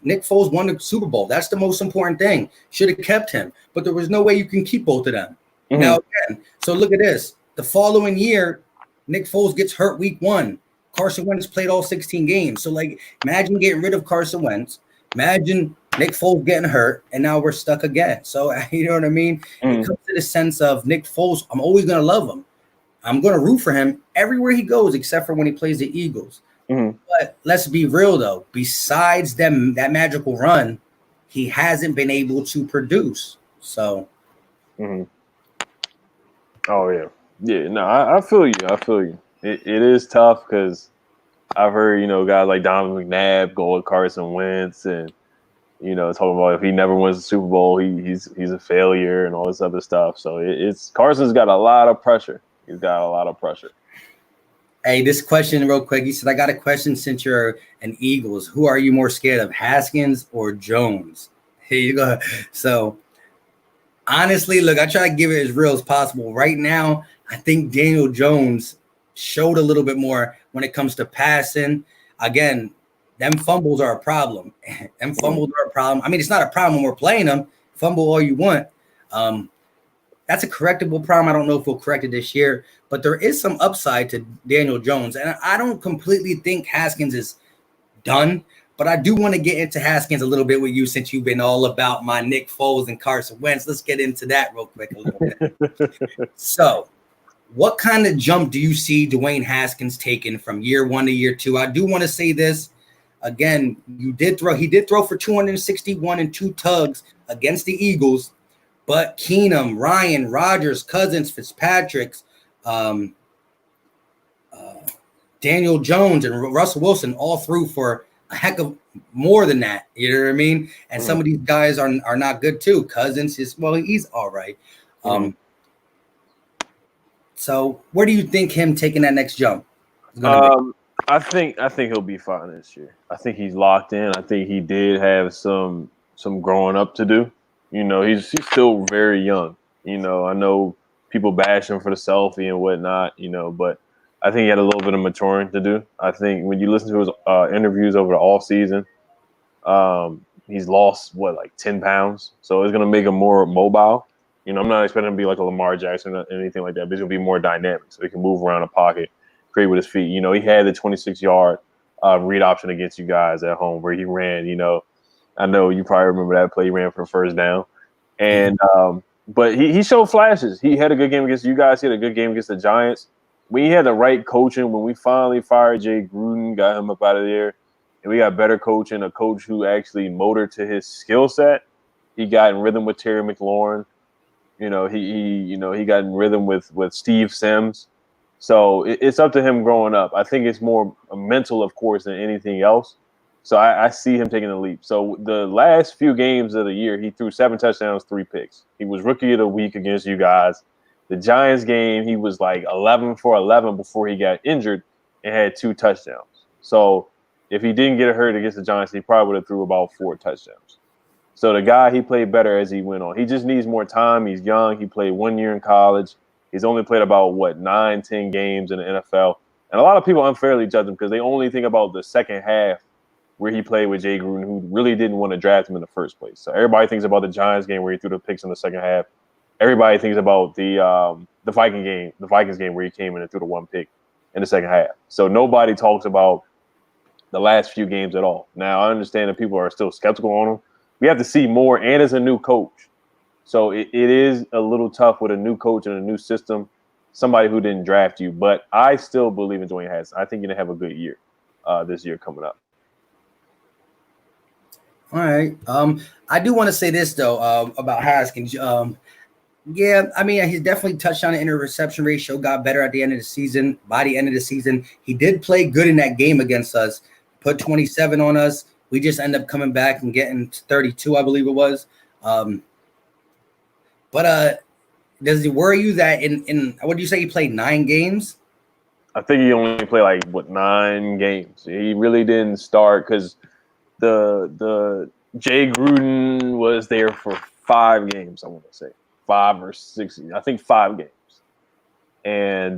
Nick Foles won the Super Bowl. That's the most important thing. Should have kept him, but there was no way you can keep both of them. Now again, so look at this. The following year, Nick Foles gets hurt week 1. Carson Wentz played all 16 games. So, like, imagine getting rid of Carson Wentz. Imagine Nick Foles getting hurt, and now we're stuck again. So, you know what I mean? It comes to the sense of Nick Foles, I'm always going to love him. I'm going to root for him everywhere he goes, except for when he plays the Eagles. But let's be real, though. Besides that magical run, he hasn't been able to produce. So. Oh, yeah. Yeah, no, I feel you. It is tough because I've heard, you know, guys like Donovan McNabb go with Carson Wentz and, you know, talking about if he never wins the Super Bowl, he's a failure and all this other stuff. So it's Carson's got a lot of pressure. He's got a lot of pressure. Hey, this question real quick. He said, I got a question since you're an Eagles. Who are you more scared of, Haskins or Jones? Here you go. So, honestly, look, I try to give it as real as possible. Right now, I think Daniel Jones showed a little bit more when it comes to passing. Again, them fumbles are a problem. Them fumbles are a problem. I mean, it's not a problem when we're playing them. Fumble all you want. That's a correctable problem. I don't know if we'll correct it this year, but there is some upside to Daniel Jones. And I don't completely think Haskins is done, but I do want to get into Haskins a little bit with you since you've been all about my Nick Foles and Carson Wentz. Let's get into that real quick a little bit. So, what kind of jump do you see Dwayne Haskins taking from year 1 to year 2? I do want to say this. Again, he did throw for 261 and 2 tugs against the Eagles, but Keenum, Ryan, Rodgers, Cousins, Fitzpatrick, Daniel Jones, and Russell Wilson all threw for a heck of more than that. You know what I mean? And some of these guys are not good too. Cousins he's all right. So where do you think him taking that next jump is going to be? I think he'll be fine this year. I think he's locked in. I think he did have some growing up to do. You know, he's still very young. You know, I know people bash him for the selfie and whatnot, you know, but I think he had a little bit of maturing to do. I think when you listen to his interviews over the off season, he's lost, like 10 pounds. So it's going to make him more mobile. You know, I'm not expecting him to be like a Lamar Jackson or anything like that, but he's going to be more dynamic so he can move around the pocket create with his feet. You know, he had the 26-yard read option against you guys at home where he ran. You know, I know you probably remember that play. He ran for first down, and but he showed flashes. He had a good game against you guys. He had a good game against the Giants. We had the right coaching when we finally fired Jay Gruden, got him up out of there, and we got better coaching, a coach who actually motored to his skill set. He got in rhythm with Terry McLaurin. You know, he got in rhythm with Steve Sims. So it's up to him growing up. I think it's more mental, of course, than anything else. So I see him taking the leap. So the last few games of the year, he threw 7 touchdowns, 3 picks. He was rookie of the week against you guys. The Giants game, he was like 11 for 11 before he got injured and had 2 touchdowns. So if he didn't get hurt against the Giants, he probably would have threw about 4 touchdowns. So the guy, he played better as he went on. He just needs more time. He's young. He played 1 year in college. He's only played about, 9, 10 games in the NFL. And a lot of people unfairly judge him because they only think about the second half where he played with Jay Gruden, who really didn't want to draft him in the first place. So everybody thinks about the Giants game where he threw the picks in the second half. Everybody thinks about the Vikings game where he came in and threw the 1 pick in the second half. So nobody talks about the last few games at all. Now, I understand that people are still skeptical on him. We have to see more, and as a new coach. So it is a little tough with a new coach and a new system, somebody who didn't draft you. But I still believe in Dwayne Haskins. I think you're going to have a good year this year coming up. All right. I do want to say this, though, about Haskins. Yeah, I mean, he's definitely touchdown to interception ratio got better at the end of the season. By the end of the season, he did play good in that game against us, put 27 on us. We just end up coming back and getting 32, I believe it was. But does it worry you that in what do you say he played 9 games? I think he only played 9 games. He really didn't start because the Jay Gruden was there for 5 games. I want to say 5 or 6. I think 5 games. And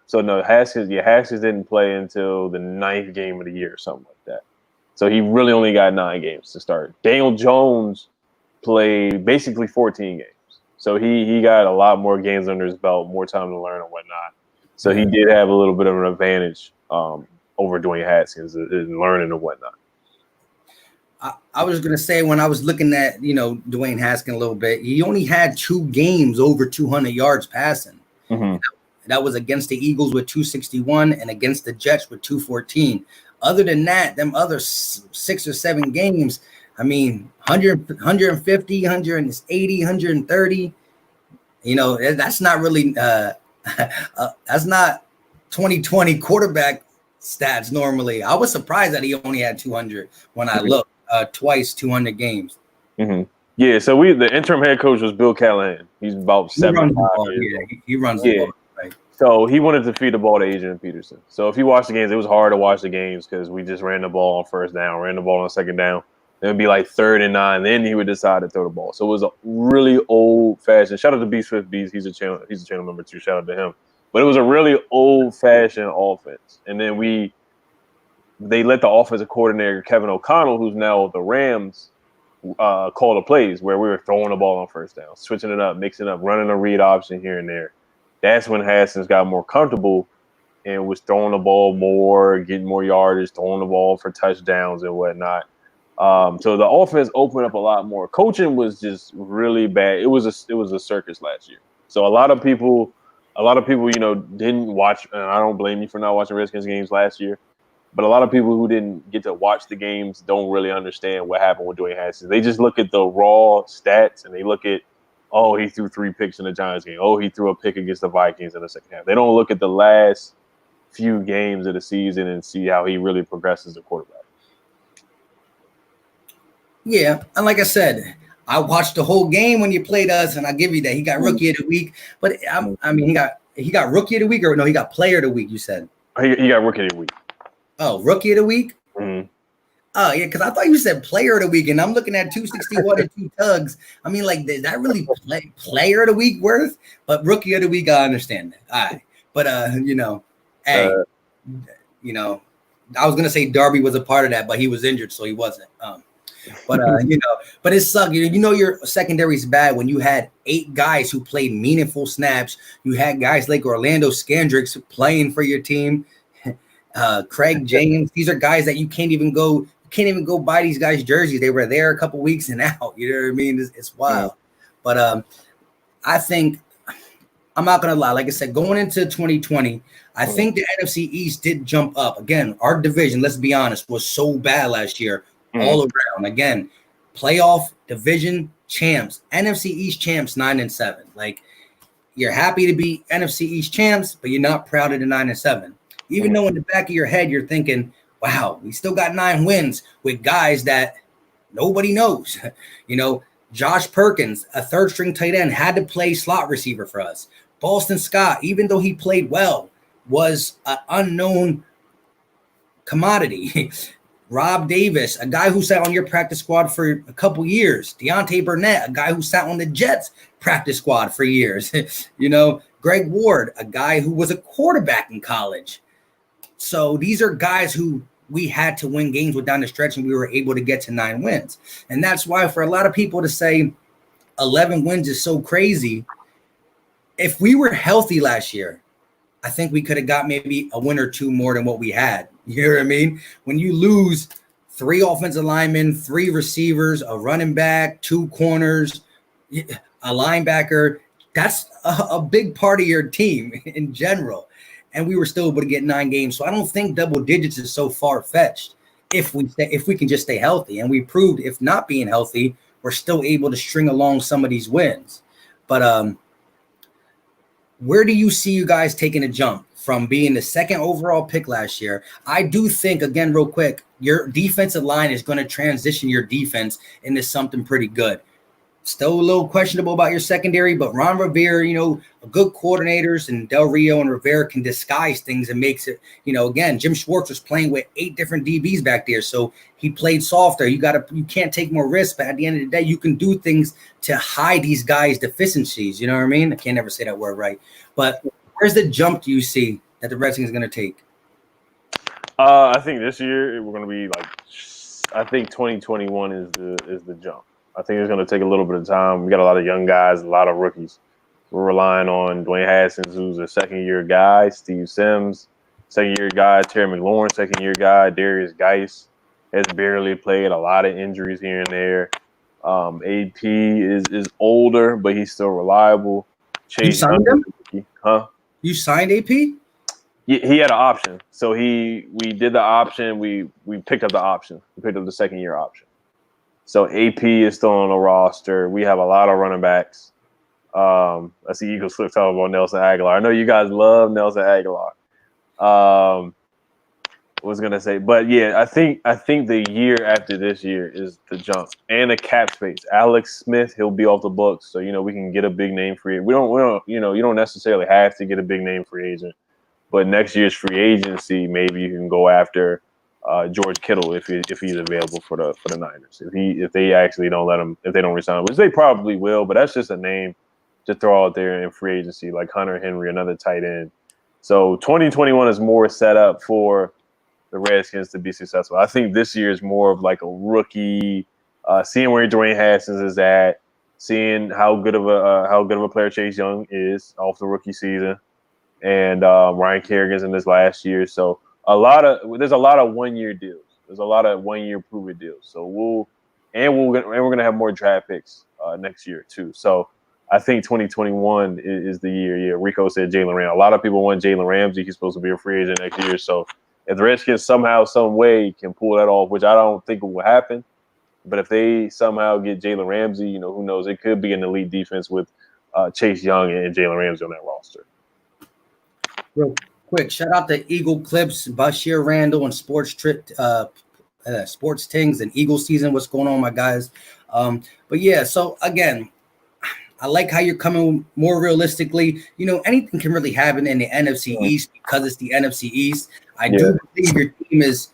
so no, Haskins didn't play until the 9th game of the year or something like that. So he really only got 9 games to start. Daniel Jones played basically 14 games. So he got a lot more games under his belt, more time to learn and whatnot. So he did have a little bit of an advantage over Dwayne Haskins in learning and whatnot. I was going to say when I was looking at, Dwayne Haskins a little bit, he only had 2 games over 200 yards passing. Mm-hmm. That was against the Eagles with 261 and against the Jets with 214. Other than that, them other 6 or 7 games, I mean, 100, 150, 180, 130, that's not really that's not 2020 quarterback stats normally. I was surprised that he only had 200 when I looked twice, 200 games. Mm-hmm. Yeah, so the interim head coach was Bill Callahan. He's about 75 years old. He runs the ball. Right. So he wanted to feed the ball to Adrian Peterson. So if you watch the games, it was hard to watch the games because we just ran the ball on first down, ran the ball on second down. It would be like 3rd and 9. Then he would decide to throw the ball. So it was a really old-fashioned. Shout out to B Swift Bees. He's a channel member too. Shout out to him. But it was a really old-fashioned offense. And then they let the offensive coordinator Kevin O'Connell, who's now with the Rams, call the plays where we were throwing the ball on first down, switching it up, mixing up, running a read option here and there. That's when Haskins got more comfortable and was throwing the ball more, getting more yardage, throwing the ball for touchdowns and whatnot. So the offense opened up a lot more. Coaching was just really bad. It was a circus last year. So a lot of people, didn't watch, and I don't blame you for not watching Redskins games last year. But a lot of people who didn't get to watch the games don't really understand what happened with Dwayne Haskins. They just look at the raw stats and they look at, oh, he threw 3 picks in the Giants game. Oh, he threw a pick against the Vikings in the second half. They don't look at the last few games of the season and see how he really progresses as a quarterback. Yeah, and like I said, I watched the whole game when you played us, and I give you that he got rookie of the week. But I mean, he got rookie of the week, or no, he got player of the week. You said he got rookie of the week. Oh, rookie of the week. Mm-hmm. Oh yeah, because I thought you said player of the week, and I'm looking at 261 and 2 tugs. I mean, like, is that really player of the week worth? But rookie of the week, I understand that. All right, but hey, I was gonna say Darby was a part of that, but he was injured, so he wasn't. But but it sucked. Your secondary is bad when you had 8 guys who played meaningful snaps. You had guys like Orlando Scandricks playing for your team. Craig James. These are guys that you can't even go buy these guys' jerseys. They were there a couple weeks and out. You know what I mean? It's wild. But I think I'm not gonna lie. Like I said, going into 2020, I think the NFC East did jump up. Again, our division, let's be honest, was so bad last year all around. Again, playoff division champs, NFC East champs, 9-7. Like, you're happy to be NFC East champs, but you're not proud of the 9-7. Even though in the back of your head you're thinking, wow, we still got 9 wins with guys that nobody knows. Josh Perkins, a third string tight end, had to play slot receiver for us. Boston Scott, even though he played well, was an unknown commodity. Rob Davis, a guy who sat on your practice squad for a couple years. Deontay Burnett, a guy who sat on the Jets practice squad for years. Greg Ward, a guy who was a quarterback in college. So these are guys who we had to win games with down the stretch, and we were able to get to 9 wins. And that's why for a lot of people to say 11 wins is so crazy, if we were healthy last year, I think we could have got maybe a win or 2 more than what we had. You know what I mean? When you lose 3 offensive linemen, 3 receivers, a running back, 2 corners, a linebacker, that's a big part of your team in general. And we were still able to get 9 games. So I don't think double digits is so far-fetched if we can just stay healthy. And we proved, if not being healthy, we're still able to string along some of these wins. But where do you see you guys taking a jump from being the 2nd overall pick last year? I do think, again, real quick, your defensive line is going to transition your defense into something pretty good. Still a little questionable about your secondary, but Ron Rivera, good coordinators, and Del Rio and Rivera can disguise things and makes it, again, Jim Schwartz was playing with 8 different DBs back there. So he played softer. You can't take more risks, but at the end of the day, you can do things to hide these guys' deficiencies. You know what I mean? I can't ever say that word right. But where's the jump do you see that the Redskins is going to take? I think this year we're going to be I think 2021 is the jump. I think it's going to take a little bit of time. We got a lot of young guys, a lot of rookies. We're relying on Dwayne Haskins, who's a 2nd-year guy, Steve Sims, 2nd-year guy, Terry McLaurin, 2nd-year guy, Darius Geis has barely played, a lot of injuries here and there. AP is older, but he's still reliable. Chase you signed him? Huh? You signed AP? He had an option. So we did the option. We picked up the option. We picked up the 2nd-year option. So AP is still on the roster. We have a lot of running backs. I see Eagles flip talking about Nelson Aguilar. I know you guys love Nelson Aguilar. Was gonna say, but yeah, I think the year after this year is the jump and the cap space. Alex Smith, he'll be off the books, so we can get a big name free agent. We don't you don't necessarily have to get a big name free agent, but next year's free agency, maybe you can go after George Kittle if he's available for the Niners. If they actually don't let him, if they don't resign, which they probably will, but that's just a name to throw out there in free agency, like Hunter Henry, another tight end. So 2021 is more set up for the Redskins to be successful. I think this year is more of like a rookie, seeing where Dwayne Haskins is at, seeing how good of a player Chase Young is off the rookie season, and Ryan Kerrigan's in this last year. So there's a lot of 1-year deals. There's a lot of 1-year prove-it deals. So we're gonna have more draft picks next year too. So I think 2021 is the year. Yeah, Rico said Jalen Ramsey. A lot of people want Jalen Ramsey. He's supposed to be a free agent next year. So if the Redskins somehow, some way can pull that off, which I don't think will happen, but if they somehow get Jalen Ramsey, who knows? It could be an elite defense with Chase Young and Jalen Ramsey on that roster. Real quick, shout out to Eagle Clips, Bashir Randall, and Sports Tings and Eagle Season. What's going on, my guys? But yeah, so again, I like how you're coming more realistically. Anything can really happen in the NFC East because it's the NFC East. I do believe your team is,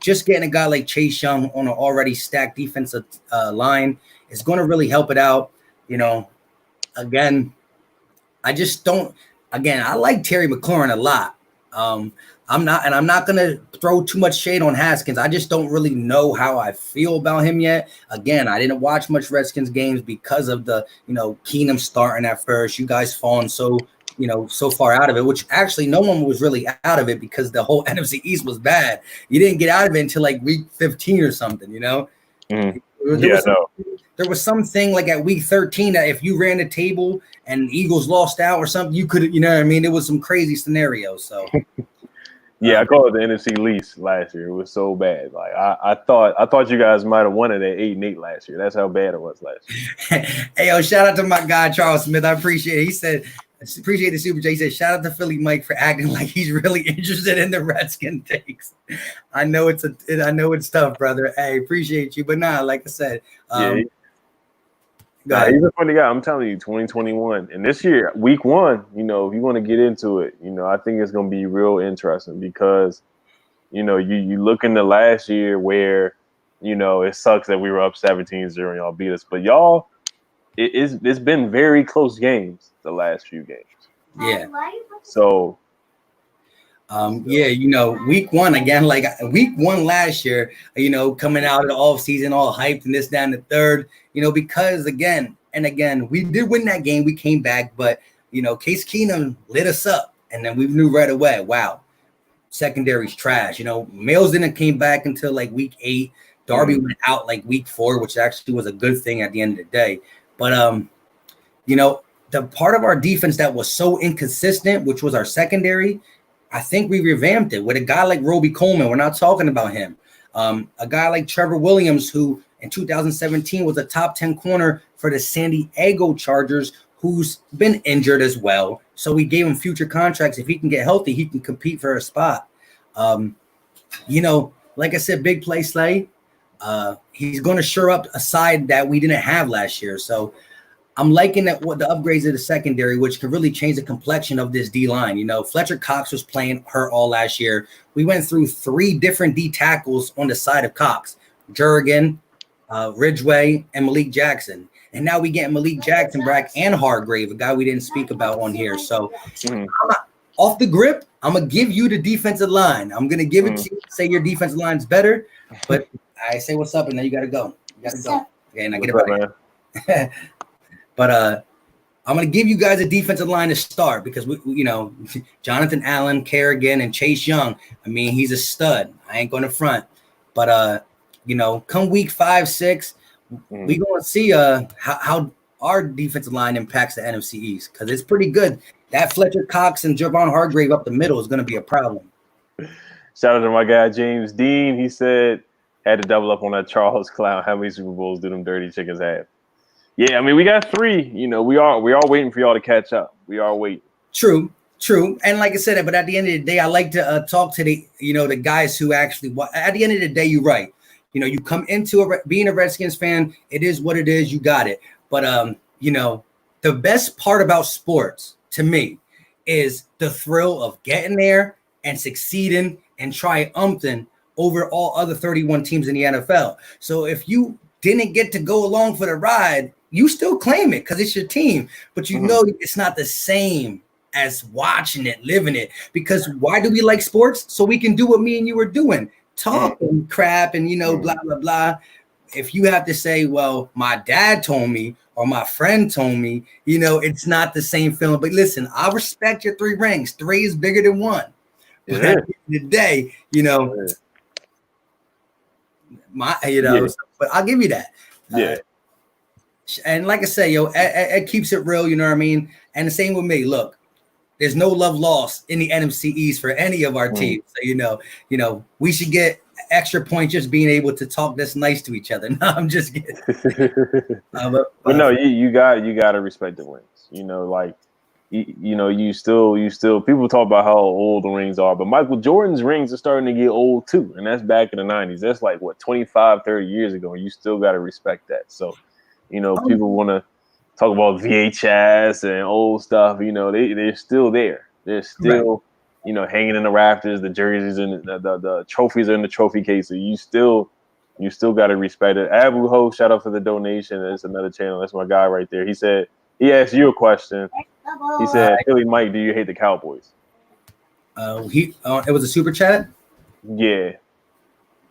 just getting a guy like Chase Young on an already stacked defensive line is going to really help it out. Again, I like Terry McLaurin a lot. I'm not gonna throw too much shade on Haskins. I just don't really know how I feel about him yet. Again, I didn't watch much Redskins games because of the Keenum starting at first. You guys falling so far out of it, which actually no one was really out of it because the whole NFC East was bad. You didn't get out of it until like week 15 or something. There was something like at week 13 that if you ran the table and Eagles lost out or something, you could, what I mean? It was some crazy scenarios. So yeah, I called it the NFC least last year. It was so bad. Like I thought you guys might have won it at 8-8 last year. That's how bad it was last year. Hey, yo, shout out to my guy Charles Smith. I appreciate it. He said, appreciate the Super J. He said, shout out to Philly Mike for acting like he's really interested in the Redskin takes. I know it's tough, brother. Hey, appreciate you. But nah, like I said, he's a funny guy. I'm telling you, 2021. And this year, week 1, if you want to get into it, I think it's going to be real interesting because, you look into last year where, it sucks that we were up 17-0 and y'all beat us. But y'all, it's been very close games the last few games. Yeah. So. Week 1 again, like week 1 last year, coming out of the off season, all hyped and this, that, and the third, because again, we did win that game. We came back, but Case Keenum lit us up, and then we knew right away, wow, secondary's trash. Mills didn't came back until like week 8. Darby went out like week 4, which actually was a good thing at the end of the day. But the part of our defense that was so inconsistent, which was our secondary, I think we revamped it with a guy like Roby Coleman. We're not talking about him. A guy like Trevor Williams, who in 2017 was a top 10 corner for the San Diego Chargers, who's been injured as well. So we gave him future contracts. If he can get healthy, he can compete for a spot. Like I said, big play Slay. He's going to shore up a side that we didn't have last year. So I'm liking that what the upgrades of the secondary, which could really change the complexion of this D line. Fletcher Cox was playing hurt all last year. We went through 3 different D tackles on the side of Cox: Jurgen, Ridgeway, and Malik Jackson. And now we get Malik Jackson back and Hargrave, a guy we didn't speak about on here. So off the grip, I'm gonna give you the defensive line. I'm gonna give it to you. Say your defensive line's better, but I say what's up, and then you gotta go. Okay, and I get it right. But I'm going to give you guys a defensive line to start because, Jonathan Allen, Kerrigan, and Chase Young, I mean, he's a stud. I ain't going to front. But, come week 5, 6, we're going to see how our defensive line impacts the NFC East because it's pretty good. That Fletcher Cox and Javon Hargrave up the middle is going to be a problem. Shout out to my guy, James Dean. He said, had to double up on that Charles Clown. How many Super Bowls do them dirty chickens have? Yeah, I mean, we got 3. We are waiting for y'all to catch up. We are waiting. True. And like I said, but at the end of the day, I like to talk to the guys who actually. At the end of the day, you're right. You come into being a Redskins fan. It is what it is. You got it. But the best part about sports to me is the thrill of getting there and succeeding and triumphing over all other 31 teams in the NFL. So if you didn't get to go along for the ride, you still claim it because it's your team, but it's not the same as watching it, living it. Because why do we like sports? So we can do what me and you were doing, talking crap and blah blah blah. If you have to say, well, my dad told me or my friend told me, it's not the same feeling. But listen, I respect your 3 rings. 3 is bigger than 1. But at the end of the day, but I'll give you that. Yeah. And like I say, it keeps it real, you know what I mean? And the same with me. Look, there's no love lost in the NFC East for any of our teams. So, we should get extra points just being able to talk this nice to each other. No, I'm just kidding. But no, you got to respect the wins. You still people talk about how old the rings are, but Michael Jordan's rings are starting to get old too. And that's back in the 90s. That's like 25, 30 years ago. And you still got to respect that. So, people want to talk about VHS and old stuff. They're still there. They're still, hanging in the rafters. The jerseys and the trophies are in the trophy case. So you still got to respect it. Abu Ho, shout out for the donation. That's another channel. That's my guy right there. He said he asked you a question. He said, "Philly Mike, do you hate the Cowboys?" It was a super chat. Yeah,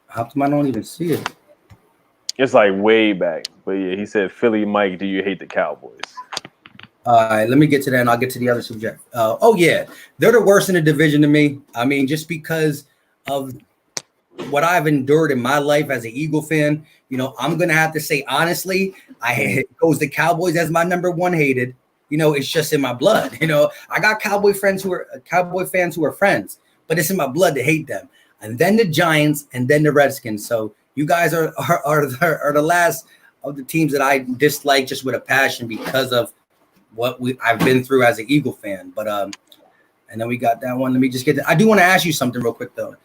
How come I don't even see it? it's like way back. But yeah, he said, Philly Mike, do you hate the Cowboys? All right, let me get to that, and I'll get to the other subject. Oh yeah, they're the worst in the division to me. I mean, just because of what I've endured in my life as an Eagle fan, I'm gonna have to say honestly, it goes the Cowboys as my number one hated. It's just in my blood. I got Cowboy fans who are friends, but it's in my blood to hate them. And then the Giants, and then the Redskins. So you guys are the last of the teams that I dislike just with a passion because of what I've been through as an Eagle fan. But and then we got that one. Let me just get I do want to ask you something real quick though.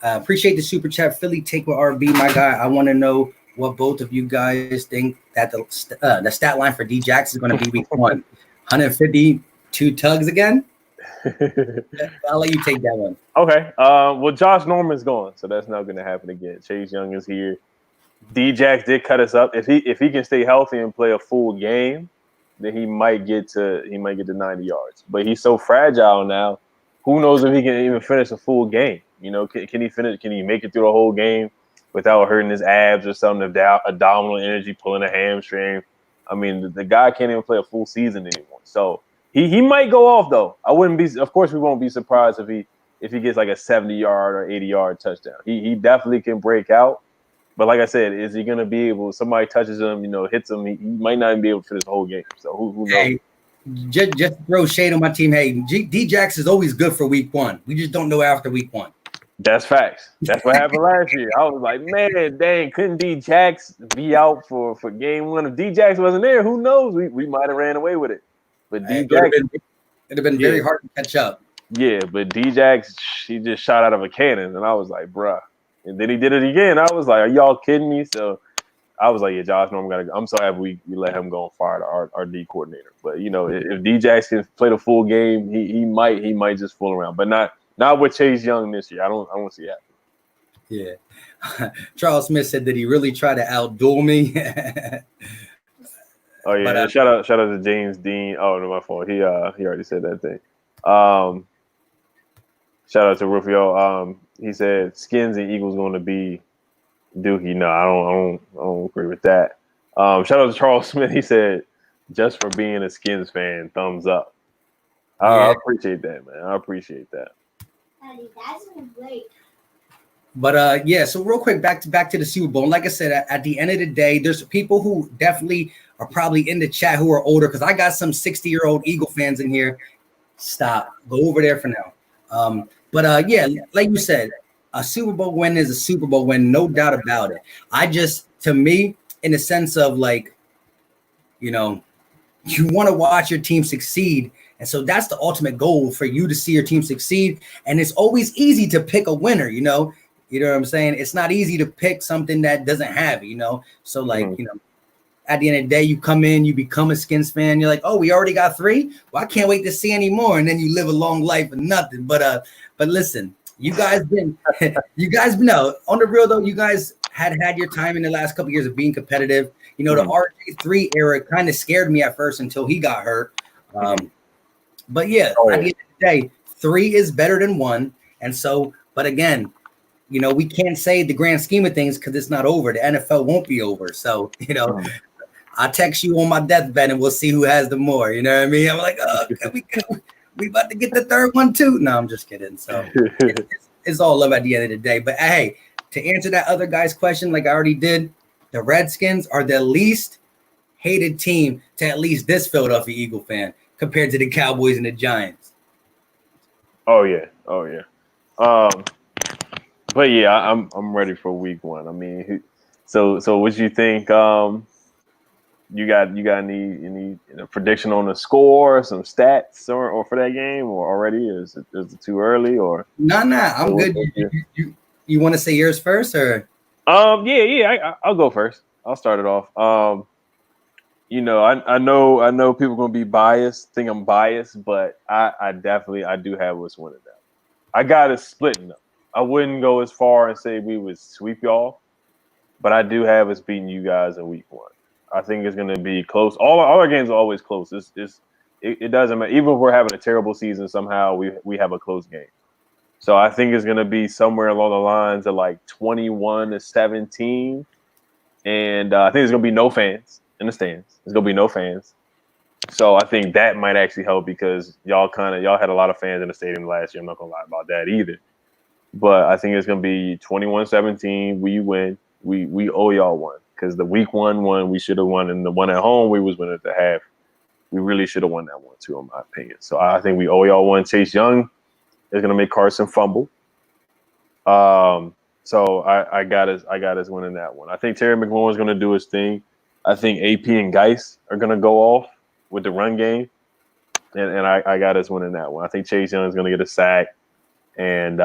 Appreciate the super chat, Philly take with RB, my guy. I want to know what both of you guys think that the stat line for D-Jax is going to be week 1. 152 tugs again. I'll let you take that one. Okay. Well, Josh Norman's gone, so that's not going to happen again. Chase Young is here. D-Jax did cut us up. If he can stay healthy and play a full game, then he might get to 90 yards. But he's so fragile now. Who knows if he can even finish a full game? Can he finish? Can he make it through the whole game without hurting his abs or something? Abdominal energy, pulling a hamstring. I mean, the guy can't even play a full season anymore. So he might go off though. I wouldn't be. Of course, we won't be surprised if he gets like a 70-yard or 80-yard touchdown. He definitely can break out. But like I said, is he going to be able? Somebody touches him, hits him. He might not even be able to finish the whole game. So who knows? Hey, just throw shade on my team. Hey, D-Jax is always good for week 1. We just don't know after week 1. That's facts. That's what happened last year. I was like, man, dang, couldn't D-Jax be out for game 1? If D-Jax wasn't there, who knows? We might have ran away with it. But D-Jax, it'd have been very hard to catch up. Yeah, but D-Jax, he just shot out of a cannon, and I was like, bruh. And then he did it again. I was like, are y'all kidding me? So I was like, yeah, Josh Norman got to go. I'm so happy we let him go and fire our D coordinator. But, if D-Jax can play the full game, he might just fool around. But not with Chase Young this year. I don't see it happening. Yeah. Charles Smith said that he really tried to outduel me. Oh yeah, but, shout out to James Dean. Oh no, my fault. He already said that thing. Shout out to Rufio. He said Skins and Eagles going to be Dookie. No, I don't agree with that. Shout out to Charles Smith. He said just for being a Skins fan, thumbs up. I appreciate that, man. I appreciate that. That's great. But so real quick, back to the Super Bowl. And like I said, at the end of the day, there's people who definitely are probably in the chat who are older because I got some 60-year-old Eagle fans in here. Stop. Go over there for now. But like you said, a Super Bowl win is a Super Bowl win, no doubt about it. To me, in the sense of like, you want to watch your team succeed. And so that's the ultimate goal for you to see your team succeed. And it's always easy to pick a winner, You know what I'm saying? It's not easy to pick something that doesn't have it, So like, at the end of the day, you come in, you become a Skins fan. You're like, oh, we already got 3. Well, I can't wait to see any more. And then you live a long life and nothing. But listen, you guys know on the real though, you guys had your time in the last couple of years of being competitive. The RJ3 era kind of scared me at first until he got hurt. But yeah, at the end of the day, 3 is better than 1. And so, but again, we can't say the grand scheme of things because it's not over. The NFL won't be over. So, I'll text you on my deathbed and we'll see who has the more. You know what I mean? I'm like, oh, we about to get the 3rd one too. No, I'm just kidding. So it's all love at the end of the day. But hey, to answer that other guy's question, like I already did, the Redskins are the least hated team to at least this Philadelphia Eagle fan compared to the Cowboys and the Giants. Oh yeah. But yeah, I'm ready for week 1. I mean, so what you think? You got any prediction on the score, some stats, or for that game, or already is it too early? Or no, I'm good. You want to say yours first, or I'll go first. I'll start it off. I know people are gonna be biased, think I'm biased, but I definitely do have us winning that. I got us splitting them. I wouldn't go as far and say we would sweep y'all, but I do have us beating you guys in week 1. I think it's going to be close. All our games are always close. It's it doesn't matter. Even if we're having a terrible season, somehow we have a close game. So I think it's going to be somewhere along the lines of like 21-17. And I think there's going to be no fans in the stands. There's going to be no fans. So I think that might actually help because y'all had a lot of fans in the stadium last year. I'm not going to lie about that either. But I think it's going to be 21-17. We win. We owe y'all one because the week one we should have won, and the one at home we was winning at the half. We really should have won that one too, in my opinion. So I think we owe y'all one. Chase Young is going to make Carson fumble. So I got us winning that one. I think Terry McLaurin is going to do his thing. I think AP and Geis are going to go off with the run game, and I got us winning that one. I think Chase Young is going to get a sack, and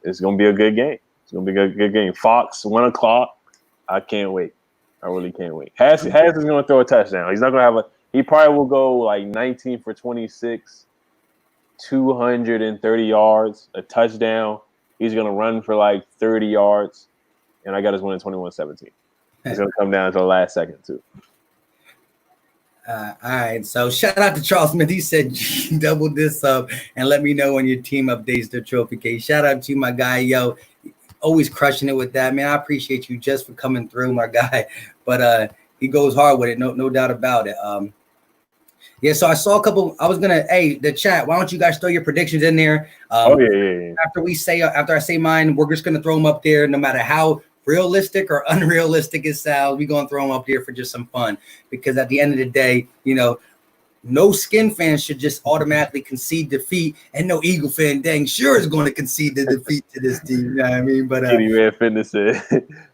it's going to be a good game. It's going to be a good game. Fox, 1 o'clock. I can't wait. I really can't wait. Hass is going to throw a touchdown. He's not going to have he probably will go like 19 for 26, 230 yards, a touchdown. He's going to run for like 30 yards, and I got us winning 21-17. It's going to come down to the last second, too. All right. So shout out to Charles Smith. He said, double this up and let me know when your team updates their trophy case. Shout out to my guy. Yo, always crushing it with that, man. I appreciate you just for coming through, my guy. But he goes hard with it. No doubt about it. Yeah, so I saw a couple. I was gonna, the chat. Why don't you guys throw your predictions in there? Yeah. After I say mine, we're just gonna throw them up there, no matter how realistic or unrealistic it sounds. We're gonna throw them up there for just some fun, because at the end of the day, no Skin fans should just automatically concede defeat, and no Eagle fan dang sure is going to concede the defeat to this team. You know what I mean? But Kitty Red Fitness said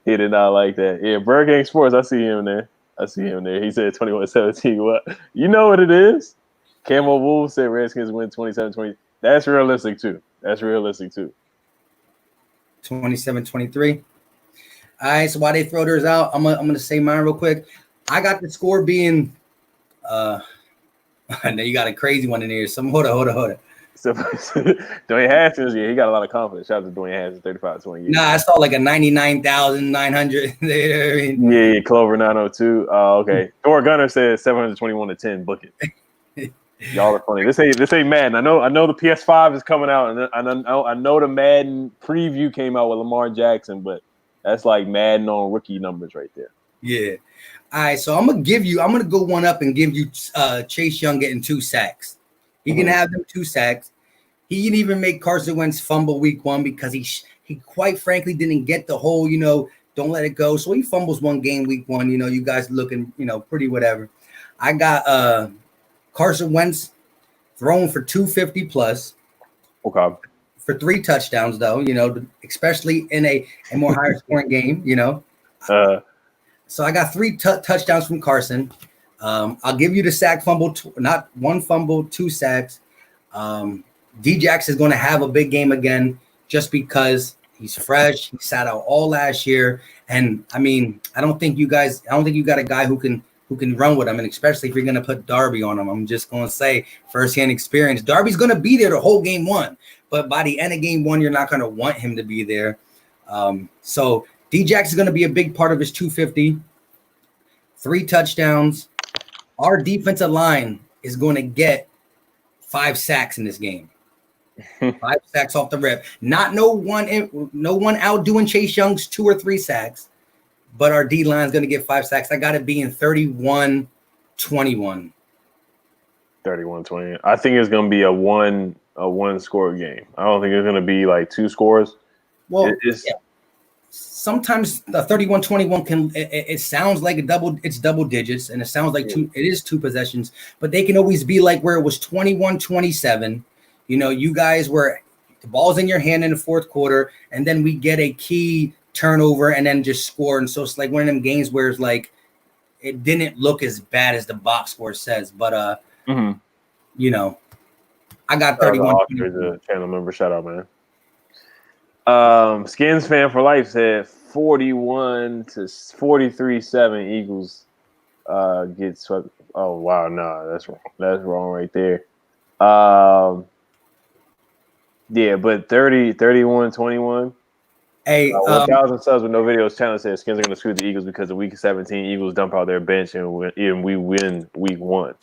he did not like that. Yeah, Bird Gang Sports, I see him there. He said 21-17. What? You know what it is? Camo Wolves said Redskins win 27-20. That's realistic too. 27-23. All right, so while they throw theirs out, I'm gonna say mine real quick. I got the score being now you got a crazy one in here. Hold on. So Dwayne Haskins, he got a lot of confidence. Shout out to Dwayne Haskins, 35-20. Nah, I saw like a 99,900 there. I mean, yeah, Clover 902. Okay. Thor Gunner says 721-10. Book it. Y'all are funny. This ain't Madden. I know the PS5 is coming out, and I know the Madden preview came out with Lamar Jackson, but that's like Madden on rookie numbers right there. Yeah. All right, so I'm gonna go one up and give you Chase Young getting 2 sacks. He can have them 2 sacks. He can even make Carson Wentz fumble week 1 because he quite frankly didn't get the whole, don't let it go. So he fumbles one game week 1. You guys looking, pretty whatever. I got Carson Wentz thrown for 250 plus. Okay. For 3 touchdowns though, especially in a more higher scoring game, So I got 3 touchdowns from Carson. I'll give you the sack fumble, not 1 fumble, 2 sacks. D-Jax is going to have a big game again just because he's fresh. He sat out all last year. And I mean, I don't think you got a guy who can run with him. And especially if you're going to put Darby on him, I'm just going to say firsthand experience. Darby's going to be there the whole game 1. But by the end of game 1, you're not going to want him to be there. So D-Jax is going to be a big part of his 250. 3 touchdowns. Our defensive line is going to get 5 sacks in this game. 5 sacks off the rip. No one outdoing Chase Young's 2 or 3 sacks, but our D line is going to get 5 sacks. I got it being 31-21. 31-20. I think it's going to be a one score game. I don't think it's going to be like 2 scores. Well, sometimes the 31-21 it sounds like it's double digits, and it sounds like it is 2 possessions, but they can always be like where it was 21-27. You guys were the ball's in your hand in the 4th quarter, and then we get a key turnover and then just score. And so it's like one of them games where it's like it didn't look as bad as the box score says, but I got 31. Channel member, shout out, man. Skins fan for life said 41-43-7 Eagles get swept. Oh wow, no, that's wrong. That's wrong right there. Yeah, but 31-21. Hey, 1,000 subs with no videos challenge says Skins are going to screw the Eagles because the week 17 Eagles dump out their bench and we win week 1.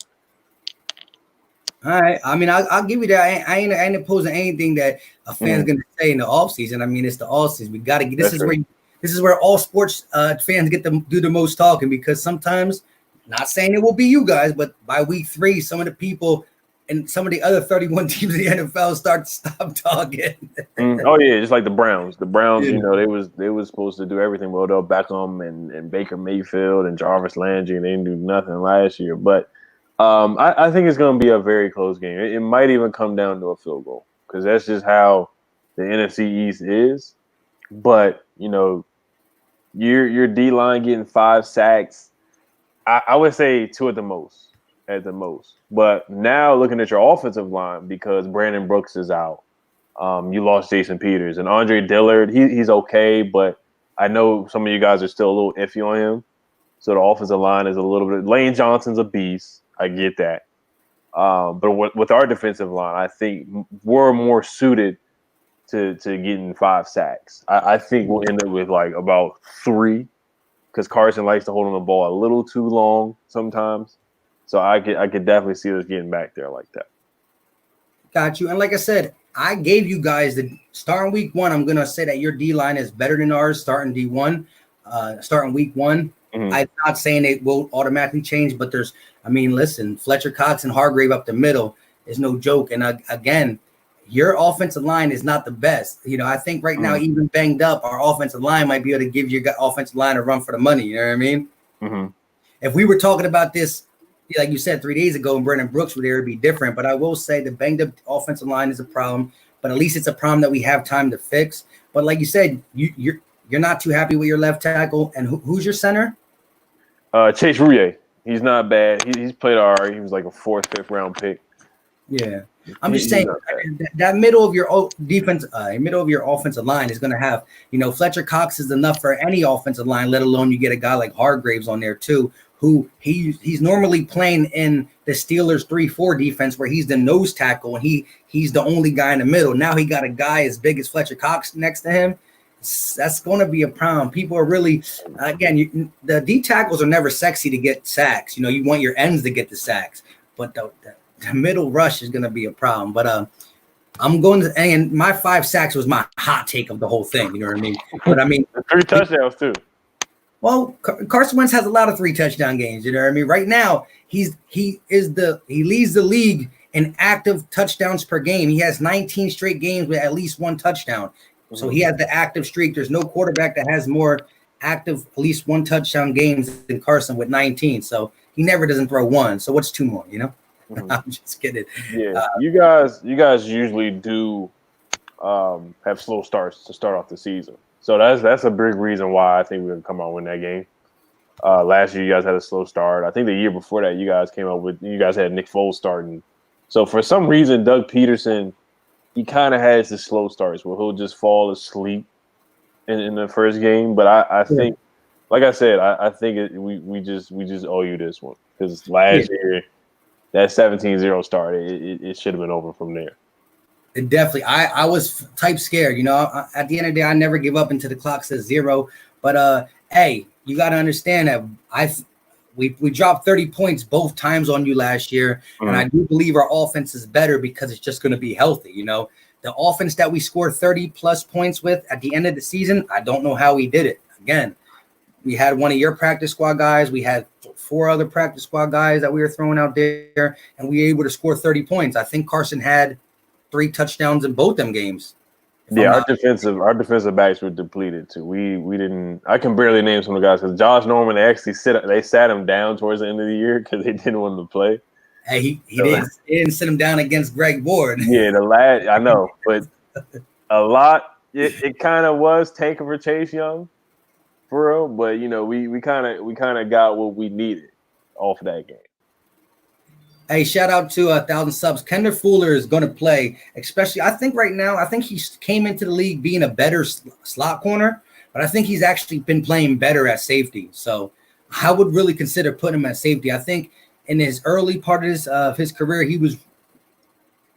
All right. I mean, I'll give you that. I ain't opposing anything that a fan's gonna say in the off season. I mean, it's the off season. We gotta get That's true. this is where all sports fans get to do the most talking, because sometimes, not saying it will be you guys, but by week 3, some of the people and some of the other 31 teams in the NFL start to stop talking. Oh yeah, just like the Browns. The Browns, Yeah. you know, they was supposed to do everything. Odell Beckham and Baker Mayfield and Jarvis Landry, and they didn't do nothing last year. But I think it's going to be a very close game. It might even come down to a field goal, because that's just how the NFC East is. But you know, your D line getting 5 sacks, I would say 2 at the most. But now looking at your offensive line, because Brandon Brooks is out, you lost Jason Peters and Andre Dillard. He's okay, but I know some of you guys are still a little iffy on him. So the offensive line is a little bit. Lane Johnson's a beast. I get that. But with our defensive line, I think we're more suited to getting 5 sacks. I think we'll end up with like about 3, because Carson likes to hold on the ball a little too long sometimes. So I could definitely see us getting back there like that. Got you. And like I said, I gave you guys the starting week 1. I'm gonna say that your D line is better than ours starting D1, starting week 1. I'm not saying it will automatically change, but listen, Fletcher Cox and Hargrave up the middle is no joke. And again, your offensive line is not the best. You know, I think right now, even banged up, our offensive line might be able to give your offensive line a run for the money. You know what I mean? Mm-hmm. If we were talking about this, like you said, 3 days ago, and Brandon Brooks were there, it'd be different. But I will say the banged up offensive line is a problem, but at least it's a problem that we have time to fix. But like you said, you're not too happy with your left tackle. And who's your center? Chase Rouillet. He's not bad. He's played all right. He was like a 4th, 5th round pick. Yeah. I'm just saying that middle of your defense, middle of your offensive line is going to have, Fletcher Cox is enough for any offensive line, let alone you get a guy like Hargraves on there too, who he's normally playing in the Steelers 3-4 defense where he's the nose tackle and he's the only guy in the middle. Now he got a guy as big as Fletcher Cox next to him. That's going to be a problem. People are really, again, the D tackles are never sexy to get sacks. You want your ends to get the sacks, but the middle rush is going to be a problem. But I'm going to, and my 5 sacks was my hot take of the whole thing. You know what I mean? But 3 touchdowns too. Well, Carson Wentz has a lot of 3 touchdown games. You know what I mean? Right now, he leads the league in active touchdowns per game. He has 19 straight games with at least 1 touchdown. So he has the active streak. There's no quarterback that has more active, at least 1 touchdown games than Carson with 19. So he never doesn't throw 1. So what's 2 more? I'm just kidding. Yeah, you guys usually do have slow starts to start off the season. So that's a big reason why I think we're gonna come out and win that game. Last year you guys had a slow start. I think the year before that you guys had Nick Foles starting. So for some reason Doug Peterson, he kind of has the slow starts where he'll just fall asleep in the first game. But I think, like I said, I think we just owe you this one, because last year that 17-0 start, it should have been over from there. It definitely. I was type scared. At the end of the day, I never give up until the clock says 0. But hey, you got to understand that we dropped 30 points both times on you last year, and I do believe our offense is better because it's just going to be healthy. The offense that we scored 30 plus points with at the end of the season, I don't know how we did it. Again, we had one of your practice squad guys. We had 4 other practice squad guys that we were throwing out there, and we were able to score 30 points. I think Carson had 3 touchdowns in both them games. Yeah, our defensive backs were depleted too. We didn't. I can barely name some of the guys because Josh Norman they sat him down towards the end of the year because they didn't want him to play. Hey, he didn't sit him down against Greg Ward. Yeah, I know, but a lot. It kind of was tanking for Chase Young, for real. But we kind of got what we needed off of that game. Hey, shout out to 1,000 subs. Kendra Fuller is going to play, especially. I think right now, he came into the league being a better slot corner, but I think he's actually been playing better at safety. So I would really consider putting him at safety. I think in his early part of his career, he was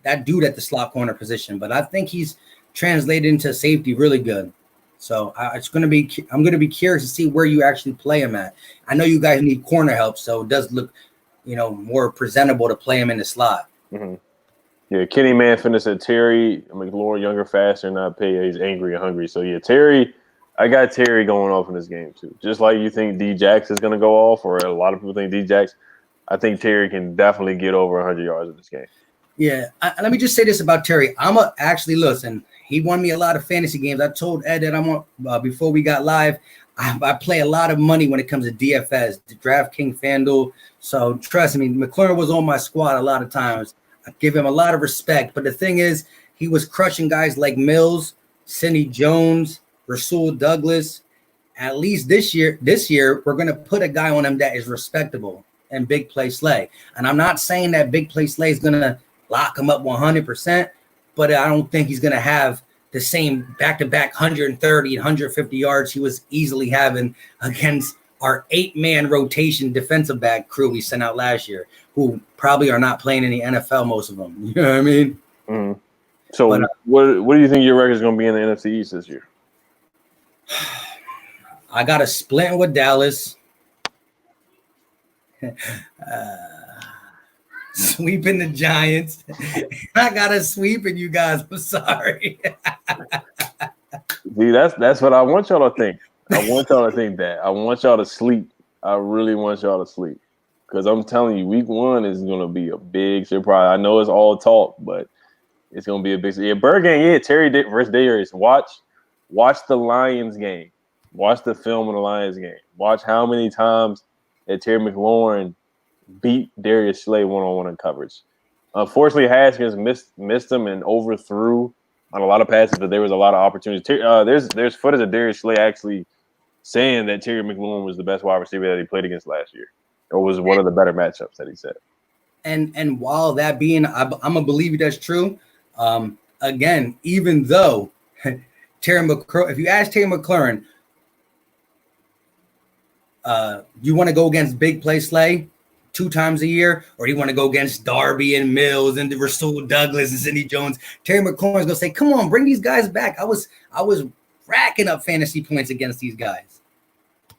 that dude at the slot corner position, but I think he's translated into safety really good. So I'm going to be curious to see where you actually play him at. I know you guys need corner help, so it does look, more presentable to play him in the slot. Mm-hmm. Yeah, Kenny Man finished at Terry McLaurin, younger, faster, not pay. He's angry and hungry. So yeah, Terry, I got Terry going off in this game too. Just like you think D Jax is going to go off, or a lot of people think D Jax, I think Terry can definitely get over 100 yards in this game. Yeah, let me just say this about Terry. Actually listen. He won me a lot of fantasy games. I told Ed that I'm on before we got live. I play a lot of money when it comes to DFS, the DraftKings, FanDuel. So trust me, McLaurin was on my squad a lot of times. I give him a lot of respect. But the thing is, he was crushing guys like Mills, Sidney Jones, Rasul Douglas. At least this year, we're going to put a guy on him that is respectable and big play Slay. And I'm not saying that big play Slay is going to lock him up 100%, but I don't think he's going to have the same back-to-back 130 and 150 yards he was easily having against our 8-man rotation defensive back crew we sent out last year, who probably are not playing in the NFL, most of them. You know what I mean? Mm-hmm. So what do you think your record is going to be in the NFC East this year? I got a split with Dallas. Sweeping the Giants. I got a sweeping you guys. I'm sorry. See, that's what I want y'all to think. I want y'all to think that. I want y'all to sleep. I really want y'all to sleep. Because I'm telling you, week 1 is going to be a big surprise. I know it's all talk, but it's going to be a big surprise. Yeah, Bird game, yeah, Terry versus Darius. Watch the Lions game. Watch the film of the Lions game. Watch how many times that Terry McLaurin beat Darius Slay one-on-one in coverage. Unfortunately, Haskins missed him and overthrew on a lot of passes, but there was a lot of opportunities. There's footage of Darius Slay actually saying that Terry McLaurin was the best wide receiver that he played against last year, or was one of the better matchups that he said. And while that being, I'm gonna believe that's true. Again, even though Terry McLaurin, if you ask Terry McLaurin, you want to go against big play Slay 2 times a year, or do you want to go against Darby and Mills and Rasul Douglas and Sidney Jones? Terry McLaurin's gonna say, "Come on, bring these guys back." I was racking up fantasy points against these guys.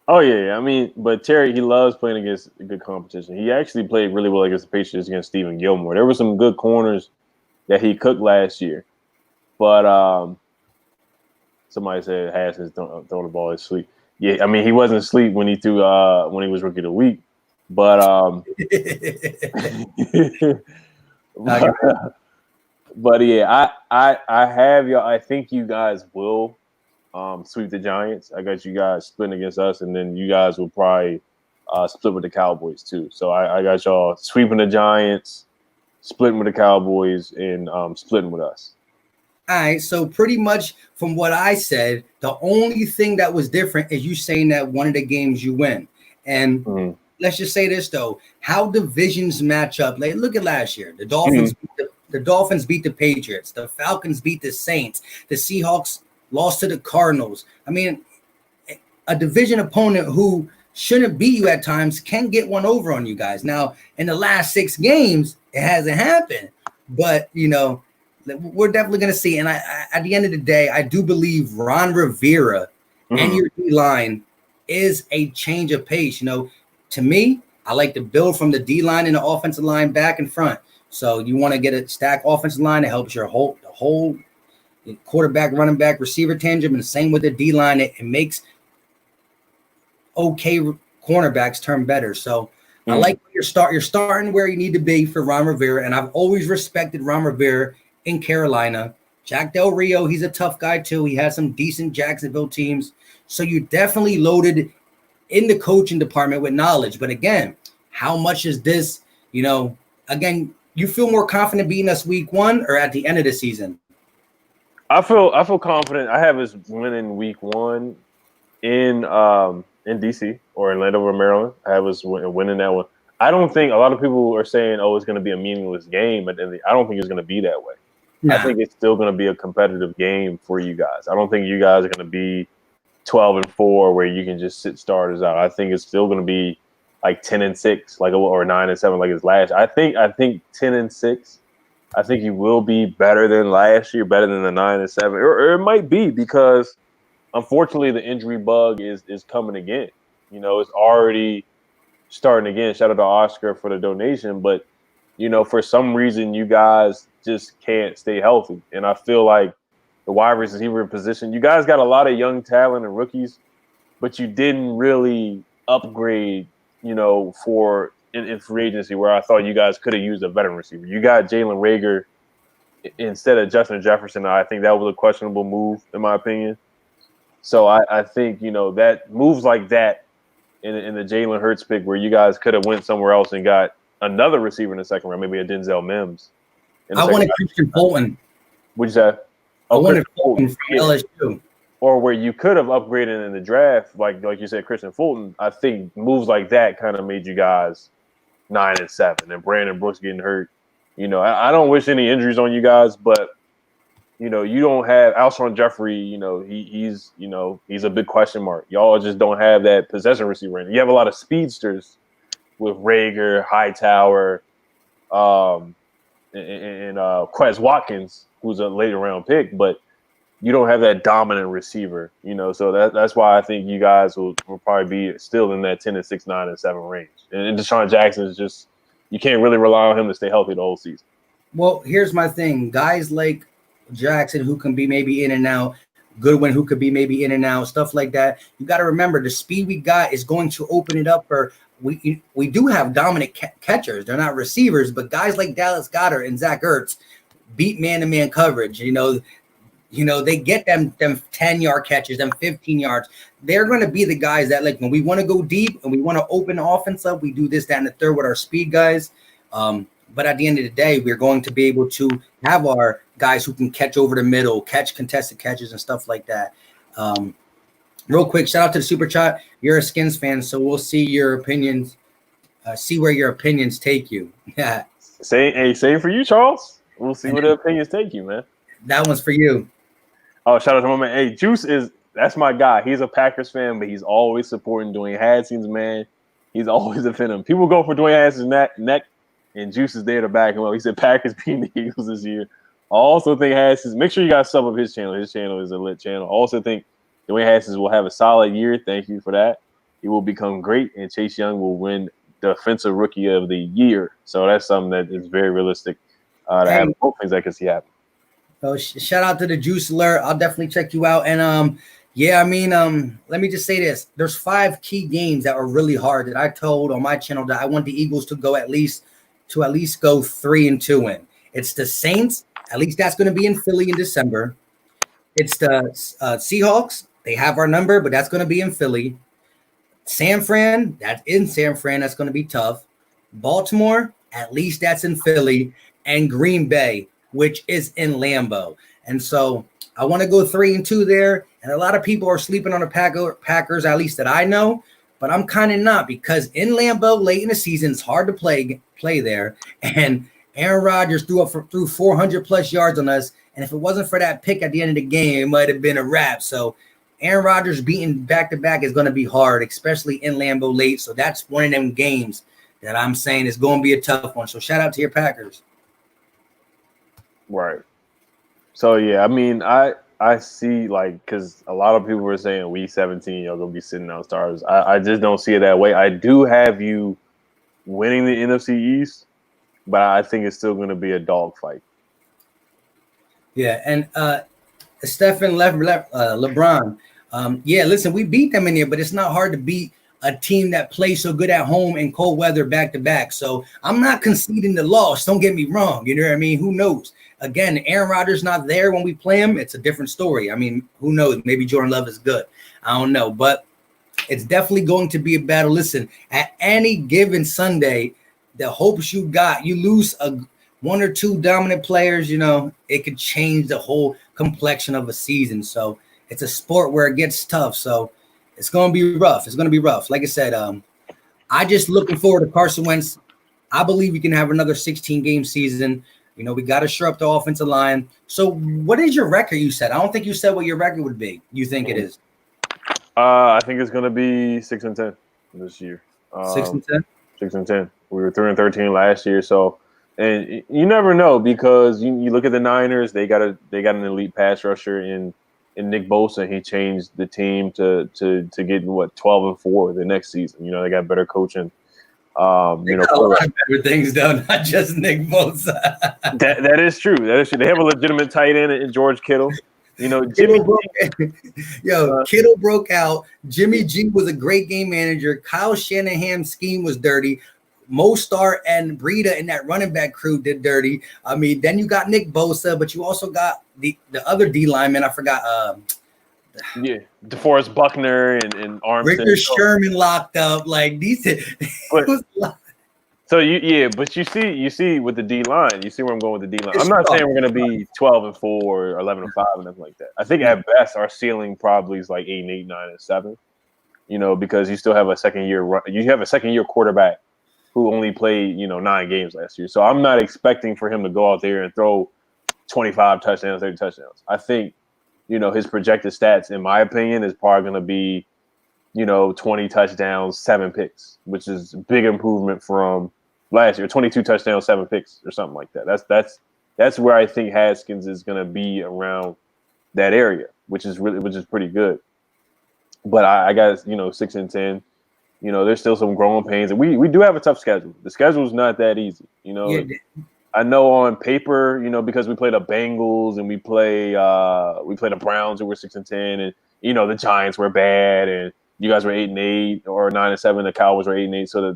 Oh yeah, I mean, but Terry, he loves playing against good competition. He actually played really well against the Patriots against Stephen Gilmore. There were some good corners that he cooked last year, but somebody said Haskins don't throw the ball asleep. Yeah, I mean, he wasn't asleep when he threw when he was rookie of the week. But but yeah, I have y'all. I think you guys will sweep the Giants. I got you guys splitting against us, and then you guys will probably split with the Cowboys too. So I got y'all sweeping the Giants, splitting with the Cowboys, and splitting with us. All right, so pretty much from what I said, the only thing that was different is you saying that one of the games you win. And let's just say this though, how divisions match up. Like, look at last year. The Dolphins beat the Patriots, the Falcons beat the Saints, the Seahawks lost to the Cardinals. I mean, a division opponent who shouldn't beat you at times can get one over on you guys. Now, in the last 6 games, it hasn't happened. But you know, we're definitely going to see. And I, at the end of the day, I do believe Ron Rivera and your D-line is a change of pace. You know, to me, I like to build from the D-line and the offensive line back and front. So you want to get a stack offensive line that helps your whole quarterback, running back, receiver tangent. And the same with the D-line. It makes okay cornerbacks turn better. So I like you're starting where you need to be for Ron Rivera. And I've always respected Ron Rivera in Carolina. Jack Del Rio, he's a tough guy too. He had some decent Jacksonville teams. So you definitely loaded in the coaching department with knowledge. But again, how much is this, you know, again, you feel more confident beating us week 1 or at the end of the season? I feel confident. I have us winning week 1 in DC or in Landover, Maryland. I have us winning that one. I don't think a lot of people are saying, "Oh, it's going to be a meaningless game," but I don't think it's going to be that way. Nah. I think it's still going to be a competitive game for you guys. I don't think you guys are going to be 12-4 where you can just sit starters out. I think it's still going to be like 10-6, like or 9-7, like it's last. I think 10-6. I think you will be better than last year, better than the 9-7, or it might be because unfortunately the injury bug is coming again. You know, it's already starting again. Shout out to Oscar for the donation, but for some reason you guys just can't stay healthy. And I feel like the wide receiver position, you guys got a lot of young talent and rookies, but you didn't really upgrade, for in free agency where I thought you guys could have used a veteran receiver. You got Jalen Rager instead of Justin Jefferson. I think that was a questionable move, in my opinion. So I think, that moves like that in the Jalen Hurts pick where you guys could have went somewhere else and got another receiver in the second round, maybe a Denzel Mims. I wanted Christian Fulton. What'd you say? I wanted Fulton from LSU. Or where you could have upgraded in the draft, like you said, Christian Fulton. I think moves like that kind of made you guys 9-7, and Brandon Brooks getting hurt. I don't wish any injuries on you guys, but you don't have Alshon Jeffrey. He's a big question mark. Y'all just don't have that possession receiver. You have a lot of speedsters with Rager, Hightower, and Quez Watkins, who's a later round pick, but you don't have that dominant receiver, so that's why I think you guys will probably be still in that 10-6, 9-7 range. And Deshaun Jackson is just, you can't really rely on him to stay healthy the whole season. Well, here's my thing. Guys like Jackson, who can be maybe in and out, Goodwin, who could be maybe in and out, stuff like that. You got to remember the speed we got is going to open it up for, we do have dominant catchers. They're not receivers, but guys like Dallas Goedert and Zach Ertz beat man-to-man coverage, they get them 10-yard catches, them 15 yards. They're going to be the guys that, like, when we want to go deep and we want to open the offense up, we do this, that, and the third with our speed guys. But at the end of the day, we're going to be able to have our guys who can catch over the middle, catch contested catches and stuff like that. Real quick, shout out to the Super Chat. You're a Skins fan, so we'll see your opinions, see where your opinions take you. Yeah. Same for you, Charles. We'll see where the opinions take you, man. That one's for you. Oh, shout out to my man. Hey, Juice that's my guy. He's a Packers fan, but he's always supporting Dwayne Haskins, man. He's always defending him. People go for Dwayne Haskins' neck, and Juice is there to back him up. He said Packers beating the Eagles this year. I also think Haskins, make sure you guys sub up his channel. His channel is a lit channel. I also think Dwayne Haskins will have a solid year. Thank you for that. He will become great, and Chase Young will win Defensive Rookie of the Year. So that's something that is very realistic to have both things I can see happen. So shout out to the Juice Alert. I'll definitely check you out. And let me just say this. There's 5 key games that were really hard that I told on my channel that I want the Eagles to go at least go 3-2 in. It's the Saints. At least that's going to be in Philly in December. It's the Seahawks. They have our number, but that's going to be in Philly. San Fran, that's in San Fran. That's going to be tough. Baltimore, at least that's in Philly. And Green Bay, which is in Lambeau. And so I want to go 3-2 there. And a lot of people are sleeping on the Packers, at least that I know. But I'm kind of not, because in Lambeau late in the season, it's hard to play there. And Aaron Rodgers threw 400+ yards on us. And if it wasn't for that pick at the end of the game, it might have been a wrap. So Aaron Rodgers beating back-to-back is going to be hard, especially in Lambeau late. So that's one of them games that I'm saying is going to be a tough one. So shout out to your Packers. Right. So, yeah, I mean, I see, like, because a lot of people were saying week 17, you're going to be sitting on stars. I just don't see it that way. I do have you winning the NFC East, but I think it's still going to be a dogfight. Yeah, and Stephen LeBron, listen, we beat them in here, but it's not hard to beat a team that plays so good at home in cold weather back-to-back. So I'm not conceding the loss. Don't get me wrong. You know what I mean? Who knows? Again, Aaron Rodgers not there when we play him. It's a different story. I mean, who knows? Maybe Jordan Love is good. I don't know. But it's definitely going to be a battle. Listen, at any given Sunday, the hopes you got, you lose one or two dominant players, it could change the whole complexion of a season. So it's a sport where it gets tough. So it's going to be rough. It's going to be rough. Like I said, I just looking forward to Carson Wentz. I believe we can have another 16-game season. We got to shore up the offensive line. So what is your record, you said? I don't think you said what your record would be. You think it is? I think it's going to be 6-10 this year. 6-10? 6-10. We were 3-13 last year. So, and you never know, because you look at the Niners, they got an elite pass rusher in Nick Bosa, and he changed the team to get 12-4 the next season. They got better coaching. They got a lot of better things though, not just Nick Bosa. that is true. That is true. They have a legitimate tight end in George Kittle. You know, Kittle broke out. Jimmy G was a great game manager. Kyle Shanahan's scheme was dirty. Mostert and Breida in that running back crew did dirty. I mean, then you got Nick Bosa, but you also got the other D lineman. I forgot. DeForest Buckner and Armstead. Richard Sherman locked up. Like these. So but you see with the D line, you see where I'm going with the D line. I'm not saying we're going to be 12-4 or 11-5 and nothing like that. I think at best our ceiling probably is like 8-8, 9-7. You know, because you still have a second year quarterback who only played 9 games last year. So I'm not expecting for him to go out there and throw 25 touchdowns, 30 touchdowns. I think his projected stats, in my opinion, is probably going to be 20 touchdowns, 7 picks, which is a big improvement from last year, 22 touchdowns, 7 picks or something like that. That's where I think Haskins is going to be around that area, which is pretty good. But I got 6-10. There's still some growing pains, and we do have a tough schedule. The schedule is not that easy. I know on paper, because we play the Bengals and we play the Browns who were 6-10, and the Giants were bad, and you guys were 8-8 or 9-7. The Cowboys were 8-8. So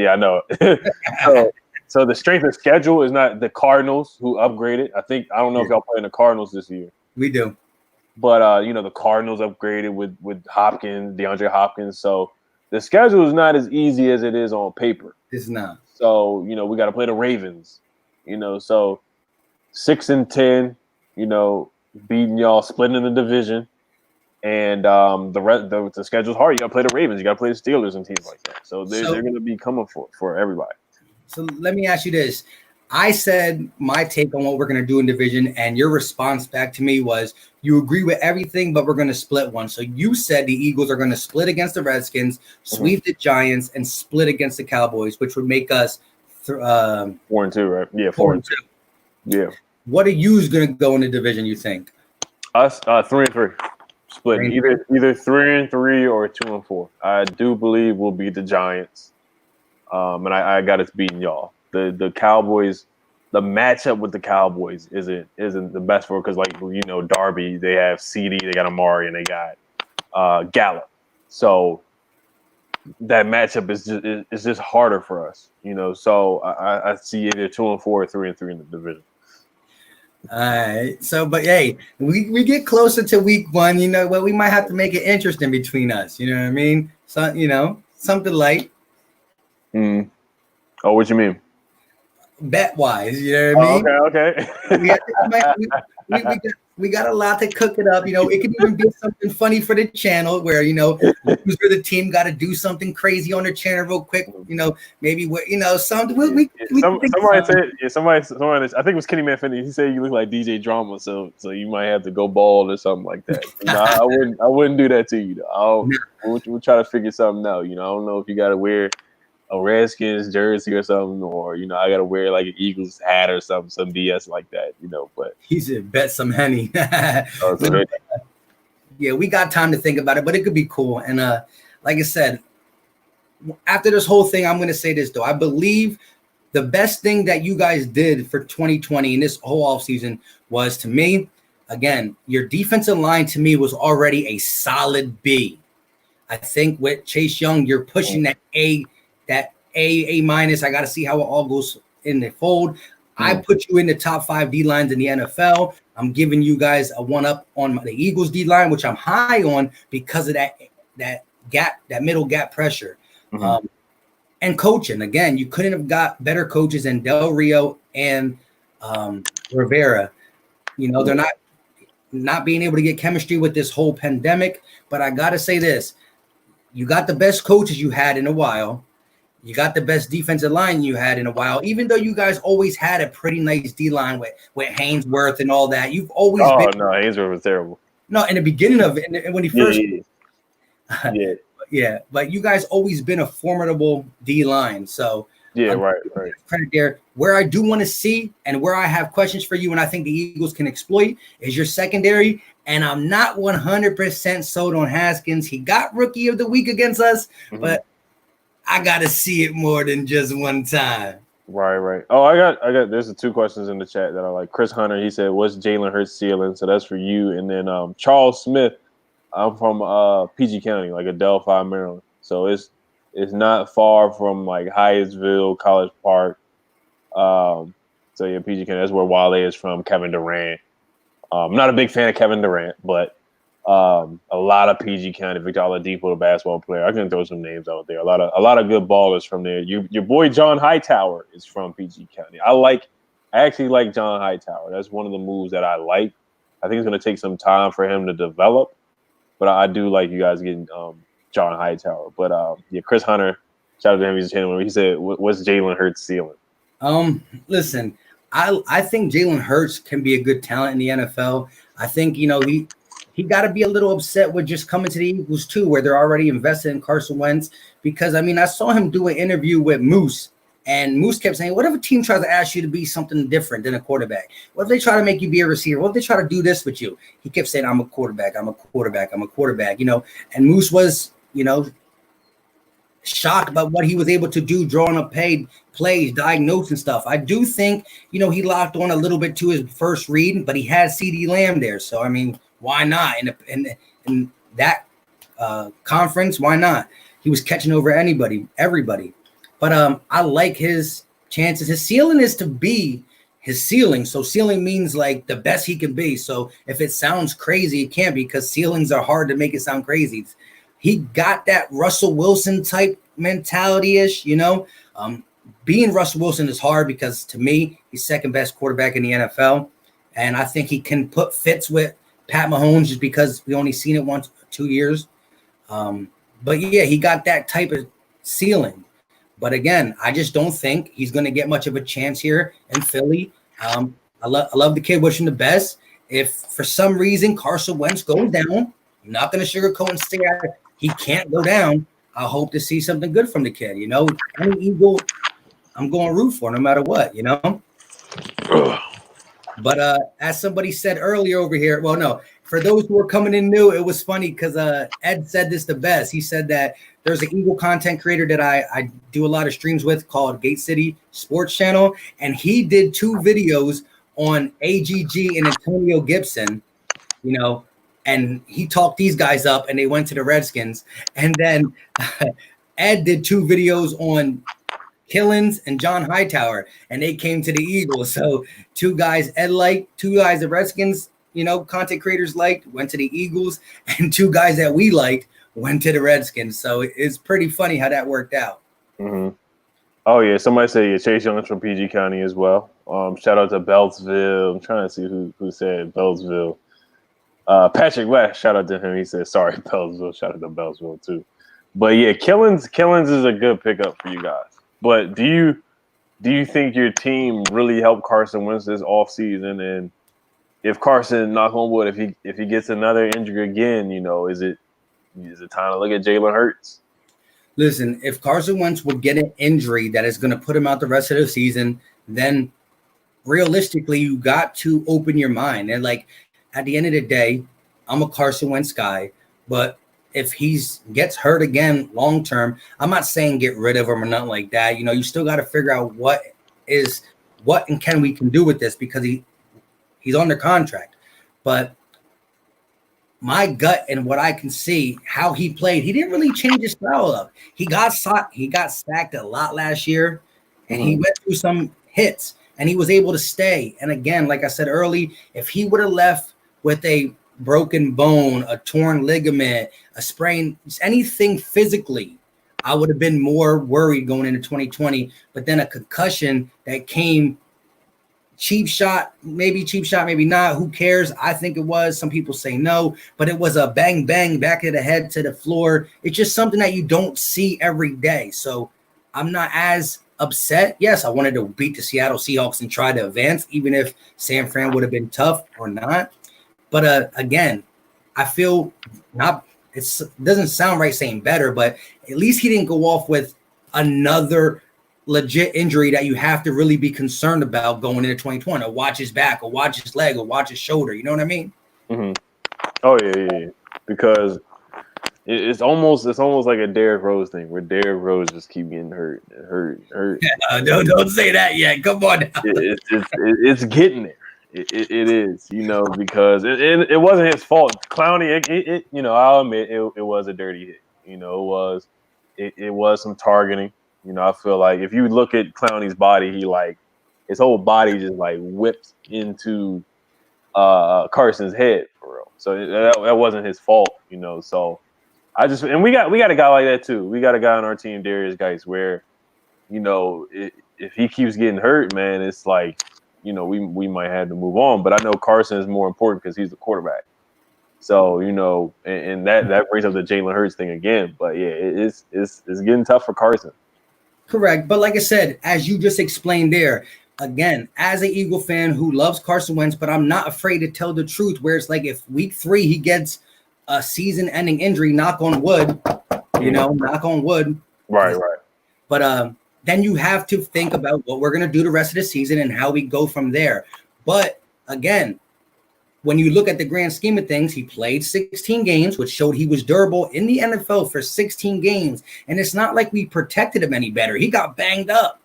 I know. so the strength of schedule is not the Cardinals who upgraded. I don't know if y'all playing the Cardinals this year. We do, but the Cardinals upgraded with Hopkins, DeAndre Hopkins. So the schedule is not as easy as it is on paper. It's not. So we got to play the Ravens. So 6-10. Beating y'all, splitting in the division. And the schedule's hard. You got to play the Ravens. You got to play the Steelers and teams like that. So they're going to be coming for everybody. So let me ask you this. I said my take on what we're going to do in division, and your response back to me was you agree with everything, but we're going to split one. So you said the Eagles are going to split against the Redskins, sweep the Giants, and split against the Cowboys, which would make us 4-2, right? Yeah, 4-2. Yeah. What are you going to go in the division, you think? Us, 3-3. Split either 3-3 or 2-4. I do believe we'll beat the Giants, and I got us beating y'all. The Cowboys, the matchup with the Cowboys isn't the best for, because Darby, they have CD, they got Amari, and they got Gallup. So that matchup is just harder for us. So I see either 2-4 or 3-3 in the division. All right. So, but hey, we get closer to week 1. We might have to make it interesting between us. You know what I mean? So, something light. Oh, what you mean? Bet wise, you know what I mean? Okay. We got a lot to cook it up. It could even be something funny for the channel where the team got to do something crazy on their channel real quick. Maybe something. Somebody said, I think it was Kenny Manfinney. He said you look like DJ Drama, so you might have to go bald or something like that. I wouldn't do that to you. We'll try to figure something out. I don't know if you got to wear a Redskins jersey or something, or I gotta wear like an Eagles hat or something, some BS like that, but he said bet some Henny. Yeah, we got time to think about it, but it could be cool. And like I said, after this whole thing, I'm gonna say this though. I believe the best thing that you guys did for 2020 in this whole offseason was, to me, again, your defensive line to me was already a solid B. I think with Chase Young, you're pushing that A minus. I got to see how it all goes in the fold. I put you in the top 5 D lines in the NFL. I'm giving you guys a 1-up on the Eagles D line, which I'm high on because of that gap, that middle gap pressure. And coaching. Again, you couldn't have got better coaches than Del Rio and Rivera. They're not being able to get chemistry with this whole pandemic. But I got to say this. You got the best coaches you had in a while. You got the best defensive line you had in a while, even though you guys always had a pretty nice D-line with Hainsworth and all that. You've always been. Oh, no, Hainsworth was terrible. No, in the beginning of it, when he first. Yeah, but you guys always been a formidable D-line. So. Yeah, right. Credit there. Where I do want to see and where I have questions for you and I think the Eagles can exploit is your secondary. And I'm not 100% sold on Haskins. He got Rookie of the Week against us, but I gotta see it more than just one time. Right. Oh, I got. There's 2 questions in the chat that are like Chris Hunter. He said, "What's Jalen Hurts' ceiling?" So that's for you. And then Charles Smith. I'm from PG County, like Adelphi, Maryland. So it's not far from like Hyattsville, College Park. So yeah, PG County. That's where Wale is from. Kevin Durant. I'm not a big fan of Kevin Durant, but a lot of PG County, Victor Oladipo, the basketball player. I can throw some names out there. A lot of good ballers from there. Your boy John Hightower is from PG County. I actually like John Hightower. That's one of the moves that I like. I think it's going to take some time for him to develop, but I do like you guys getting John Hightower. But yeah, Chris Hunter, shout out to him. He's a channel. He said, "What's Jalen Hurts' ceiling?" Listen, I think Jalen Hurts can be a good talent in the NFL. I think he got to be a little upset with just coming to the Eagles too, where they're already invested in Carson Wentz. Because I mean, I saw him do an interview with Moose, and Moose kept saying, "What if a team tries to ask you to be something different than a quarterback? What if they try to make you be a receiver? What if they try to do this with you?" He kept saying, "I'm a quarterback. I'm a quarterback. I'm a quarterback." And Moose was shocked about what he was able to do, drawing up paid plays, diagnose and stuff. I do think, he locked on a little bit to his first read, but he had CeeDee Lamb there. So, I mean, why not? In that conference, why not? He was catching over everybody. But I like his chances. His ceiling is to be his ceiling. So ceiling means like the best he can be. So if it sounds crazy, it can't be, because ceilings are hard to make it sound crazy. He got that Russell Wilson type mentality-ish, Being Russell Wilson is hard because, to me, he's second best quarterback in the NFL. And I think he can put fits with Pat Mahomes just because we only seen it once 2 years. But, yeah, he got that type of ceiling. But, again, I just don't think he's going to get much of a chance here in Philly. I love the kid, wish him the best. If, for some reason, Carson Wentz goes down, I'm not going to sugarcoat and say he can't go down. I hope to see something good from the kid. Any Eagle, I'm going to root for no matter what, But as somebody said earlier over here, well, no, for those who are coming in new, it was funny because Ed said this the best. He said that there's an Eagle content creator that I do a lot of streams with called Gate City Sports Channel, and he did 2 videos on AGG and Antonio Gibson, and he talked these guys up, and they went to the Redskins. And then Ed did 2 videos on Killins and John Hightower, and they came to the Eagles. So 2 guys Ed liked, 2 guys the Redskins, content creators liked, went to the Eagles, and 2 guys that we liked went to the Redskins. So it's pretty funny how that worked out. Mm-hmm. Oh, yeah. Somebody said Chase Young's from PG County as well. Shout out to Beltsville. I'm trying to see who said Beltsville. Patrick West, shout out to him. He said, sorry, Beltsville. Shout out to Beltsville, too. But, yeah, Killins is a good pickup for you guys. But do you think your team really helped Carson Wentz this offseason? And if Carson, knock on wood, if he gets another injury again, is it time to look at Jalen Hurts? Listen, if Carson Wentz would get an injury that is going to put him out the rest of the season, then realistically, you got to open your mind. And, at the end of the day, I'm a Carson Wentz guy, but if he gets hurt again long term, I'm not saying get rid of him or nothing like that. You still got to figure out what and can we do with this, because he's under contract. But my gut and what I can see, how he played, he didn't really change his style up. He got sacked a lot last year, and he went through some hits, and he was able to stay. And again, like I said early, if he would have left with a broken bone, a torn ligament, a sprain, anything physically, I would have been more worried going into 2020. But then a concussion that came, cheap shot, maybe not. Who cares? I think it was. Some people say no, but it was a bang, bang, back of the head to the floor. It's just something that you don't see every day. So I'm not as upset. Yes, I wanted to beat the Seattle Seahawks and try to advance, even if San Fran would have been tough or not. But again, I feel it doesn't sound right saying better, but at least he didn't go off with another legit injury that you have to really be concerned about going into 2020, or watch his back, or watch his leg, or watch his shoulder. You know what I mean? Mm-hmm. Oh, yeah. Because it's almost like a Derrick Rose thing where Derrick Rose just keep getting hurt. Don't say that yet. Come on. It's getting there. It is, because it wasn't his fault. Clowney, I'll admit it was a dirty hit. It was some targeting. I feel like if you look at Clowney's body, his whole body just whipped into Carson's head for real. So that wasn't his fault, So we got a guy like that too. We got a guy on our team, Darius Geis, where if he keeps getting hurt, man, it's like we might have to move on. But I know Carson is more important because he's the quarterback. So and that brings up the Jalen Hurts thing again. But yeah, it's getting tough for Carson. Correct, but like I said, as you just explained there, again, as an Eagle fan who loves Carson Wentz, but I'm not afraid to tell the truth. Where it's like if week 3 he gets a season-ending injury, knock on wood, knock on wood. Right. But then you have to think about what we're going to do the rest of the season and how we go from there. But again, when you look at the grand scheme of things, he played 16 games, which showed he was durable in the NFL for 16 games. And it's not like we protected him any better. He got banged up,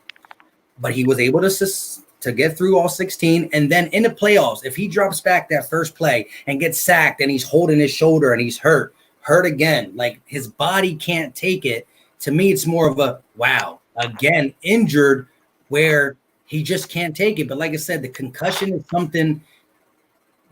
but he was able to get through all 16. And then in the playoffs, if he drops back that first play and gets sacked and he's holding his shoulder and he's hurt again, like his body can't take it. To me, it's more of a, wow, again, injured where he just can't take it. But like I said, the concussion is something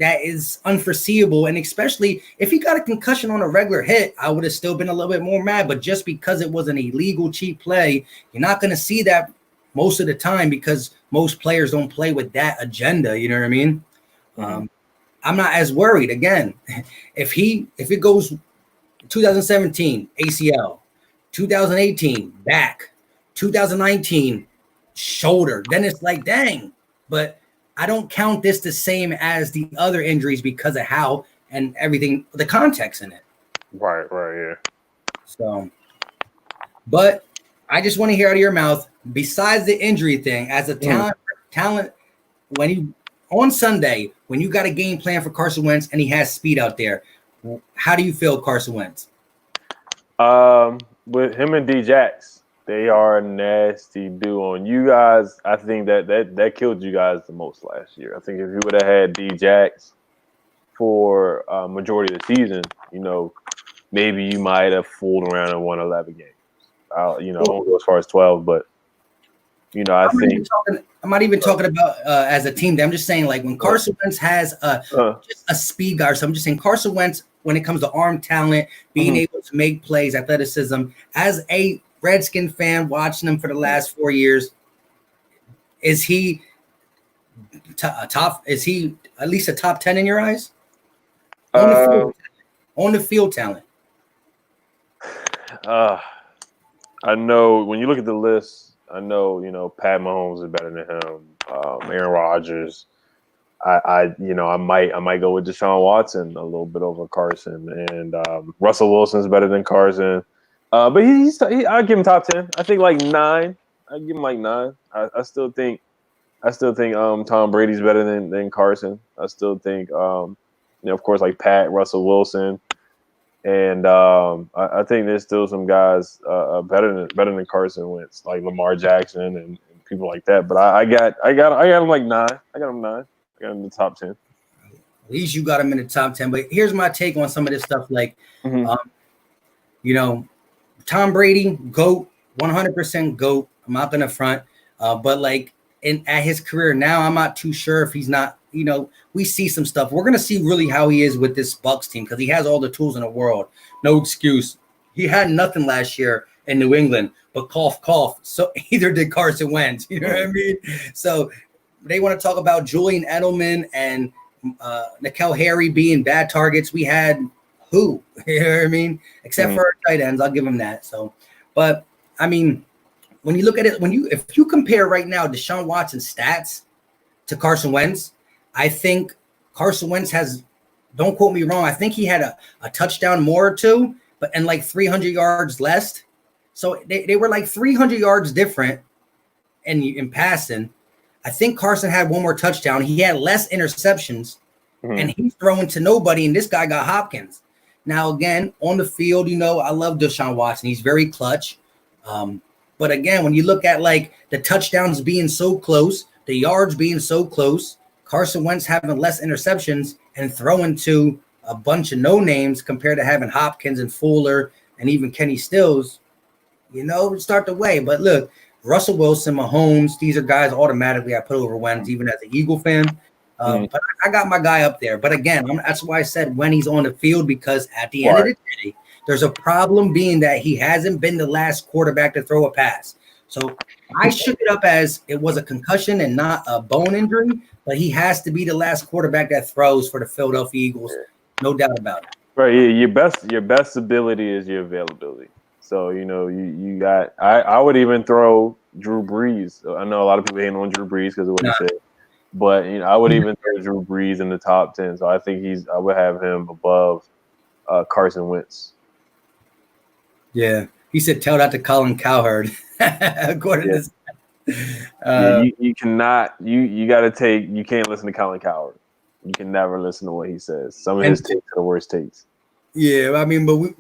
that is unforeseeable. And especially if he got a concussion on a regular hit, I would have still been a little bit more mad. But just because it was an illegal cheap play, you're not going to see that most of the time because most players don't play with that agenda. You know what I mean? I'm not as worried. Again, if it goes 2017 ACL, 2018 back, 2019 shoulder, then it's like, dang. But I don't count this the same as the other injuries because of how and everything, the context in it. Right, yeah. So, but I just want to hear out of your mouth, besides the injury thing, as a talent, when you on Sunday, when you got a game plan for Carson Wentz and he has speed out there, how do you feel Carson Wentz? With him and D-Jax, they are a nasty duo. And you guys, I think that killed you guys the most last year. I think if you would have had D-Jax for majority of the season, maybe you might have fooled around and won 11 games. I won't go as far as 12, but I'm not even talking about as a team. I'm just saying, like when Carson Wentz has just a speed guy. So I'm just saying Carson Wentz, when it comes to arm talent, being able to make plays, athleticism, as a Redskin fan watching him for the last 4 years, is he top? Is he at least a top 10 in your eyes? On the field talent. I know when you look at the list, I know Pat Mahomes is better than him. Aaron Rodgers. I might go with Deshaun Watson a little bit over Carson, and Russell Wilson's better than Carson. But I give him top 10. I think like 9. I give him like 9. I still think Tom Brady's better than Carson. I still think of course like Pat, Russell Wilson, and I think there's still some guys better than Carson Wentz, like Lamar Jackson and people like that. But I got him like 9. I got him 9. I got him in the top 10. At least you got him in the top 10. But here's my take on some of this stuff. Like, Tom Brady, GOAT, 100% GOAT. I'm not going to front. But like at his career now, I'm not too sure if he's not, we see some stuff. We're going to see really how he is with this Bucks team because he has all the tools in the world. No excuse. He had nothing last year in New England, but cough, cough. So either did Carson Wentz. You know what I mean? So they want to talk about Julian Edelman and N'Keal Harry being bad targets. We had who? You know what I mean? Except for our tight ends. I'll give them that. So, but I mean, when you look at it, if you compare right now Deshaun Watson's stats to Carson Wentz, I think Carson Wentz has, don't quote me wrong, I think he had a touchdown more or two, and like 300 yards less. So they were like 300 yards different in passing. I think Carson had one more touchdown. He had less interceptions, and he's throwing to nobody, and this guy got Hopkins. Now, again, on the field, I love Deshaun Watson. He's very clutch. But again, when you look at like the touchdowns being so close, the yards being so close, Carson Wentz having less interceptions and throwing to a bunch of no names compared to having Hopkins and Fuller and even Kenny Stills, start the way. But look, Russell Wilson, Mahomes, these are guys automatically I put over Wentz, even as an Eagle fan. But I got my guy up there. But again, that's why I said when he's on the field, because at the end of the day, there's a problem being that he hasn't been the last quarterback to throw a pass. So I shook it up as it was a concussion and not a bone injury, but he has to be the last quarterback that throws for the Philadelphia Eagles. No doubt about it. Right. Yeah, your best ability is your availability. So, you got I would even throw Drew Brees. I know a lot of people hating on Drew Brees because of what he said. But I would even throw Drew Brees in the top 10. So I think I would have him above Carson Wentz. Yeah, he said, "Tell that to Colin Cowherd." According to you cannot. You got to take. You can't listen to Colin Cowherd. You can never listen to what he says. Some of his takes are the worst takes. Yeah, I mean, but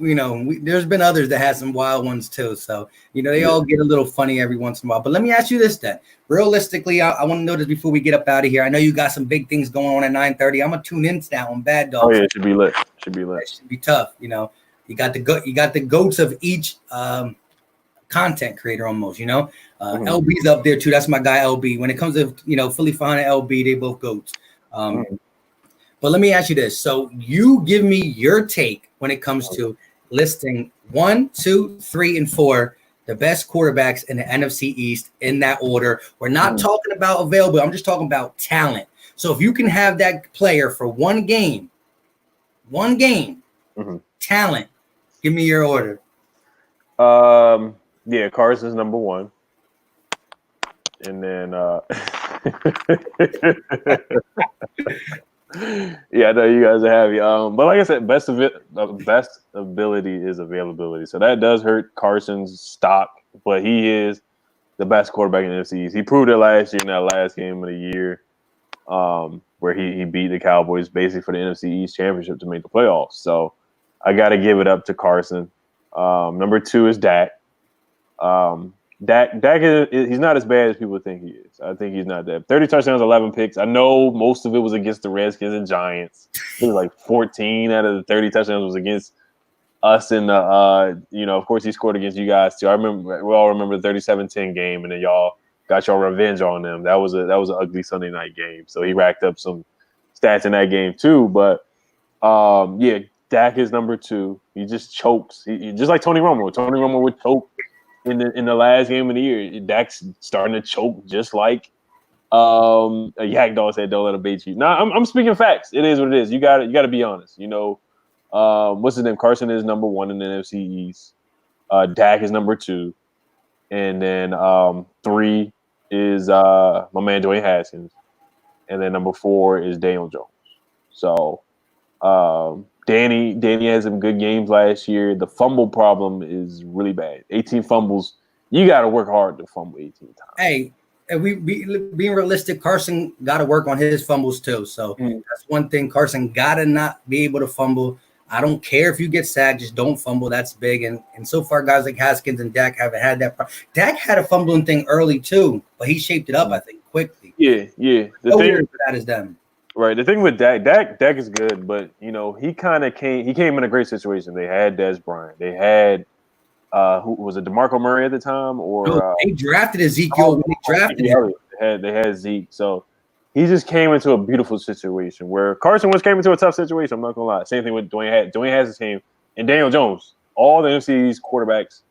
there's been others that had some wild ones too. So they all get a little funny every once in a while. But let me ask you this then. Realistically, I want to know this before we get up out of here. I know you got some big things going on at 9:30. I'm gonna tune in to that on Bad Dogs. Oh yeah, it should be lit. It should be tough. You got the goats of each content creator almost. LB's up there too. That's my guy LB. When it comes to Philly Fine and LB, they both goats. But let me ask you this. So you give me your take when it comes to listing 1, 2, 3, and 4, the best quarterbacks in the NFC East in that order. We're not talking about available. I'm just talking about talent. So if you can have that player for one game, talent, give me your order. Yeah, Carson's number 1. And then yeah, I know you guys are happy. But like I said, best ability is availability. So that does hurt Carson's stock, but he is the best quarterback in the NFC East. He proved it last year in that last game of the year, where he beat the Cowboys basically for the NFC East championship to make the playoffs. So I got to give it up to Carson. Number 2 is Dak. Dak he's not as bad as people think he is. I think he's not that. 30 touchdowns, 11 picks. I know most of it was against the Redskins and Giants. It was like 14 out of the 30 touchdowns was against us. And of course, he scored against you guys too. We all remember the 37-10 game, and then y'all got your revenge on them. That was an ugly Sunday night game. So he racked up some stats in that game too. But Dak is number 2. He just chokes. He just like Tony Romo. Tony Romo would choke in the last game of the year. Dak's starting to choke just like a yak dog said, "Don't let him bait you." Nah, I'm speaking facts. It is what it is. You got to be honest. What's his name? Carson is number 1 in the NFC East. Dak is number 2, and then 3 is my man Dwayne Haskins, and then number 4 is Daniel Jones. So Danny had some good games last year. The fumble problem is really bad. 18 fumbles. You got to work hard to fumble 18 times. Hey, we being realistic, Carson got to work on his fumbles too. So that's one thing. Carson got to not be able to fumble. I don't care if you get sacked, just don't fumble. That's big. And so far, guys like Haskins and Dak haven't had that problem. Dak had a fumbling thing early too, but he shaped it up, I think, quickly. Yeah. The thing for that is them. Right. The thing with Dak is good, but he kind of came in a great situation. They had Dez Bryant. They had who was it, DeMarco Murray at the time, or they drafted Ezekiel when they drafted him. They had Zeke. So he just came into a beautiful situation where Carson Wentz came into a tough situation. I'm not gonna lie. Same thing with Dwayne. Dwayne has his team, and Daniel Jones. All the NFC's quarterbacks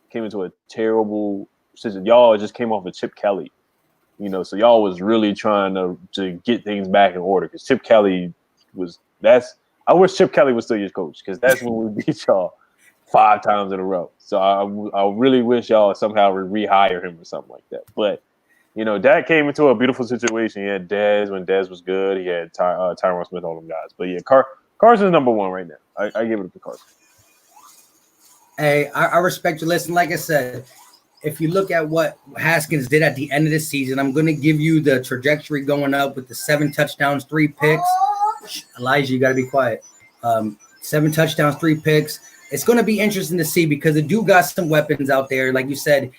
came into a terrible situation. Y'all just came off of Chip Kelly. So y'all was really trying to get things back in order because Chip Kelly I wish Chip Kelly was still your coach because that's when we beat y'all 5 times in a row. So I really wish y'all somehow rehire him or something like that. But Dak came into a beautiful situation. He had Dez when Dez was good. He had Tyron Smith, all them guys. But yeah, Carson's number 1 right now. I give it to Carson. Hey, I respect you. Listen, like I said, if you look at what Haskins did at the end of the season, I'm going to give you the trajectory going up with the 7 touchdowns, 3 picks. Elijah, you got to be quiet. 7 touchdowns, 3 picks. It's going to be interesting to see because the dude got some weapons out there. Like you said,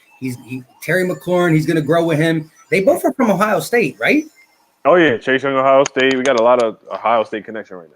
Terry McLaurin, he's going to grow with him. They both are from Ohio State, right? Oh, yeah. Chase Young, Ohio State. We got a lot of Ohio State connection right now.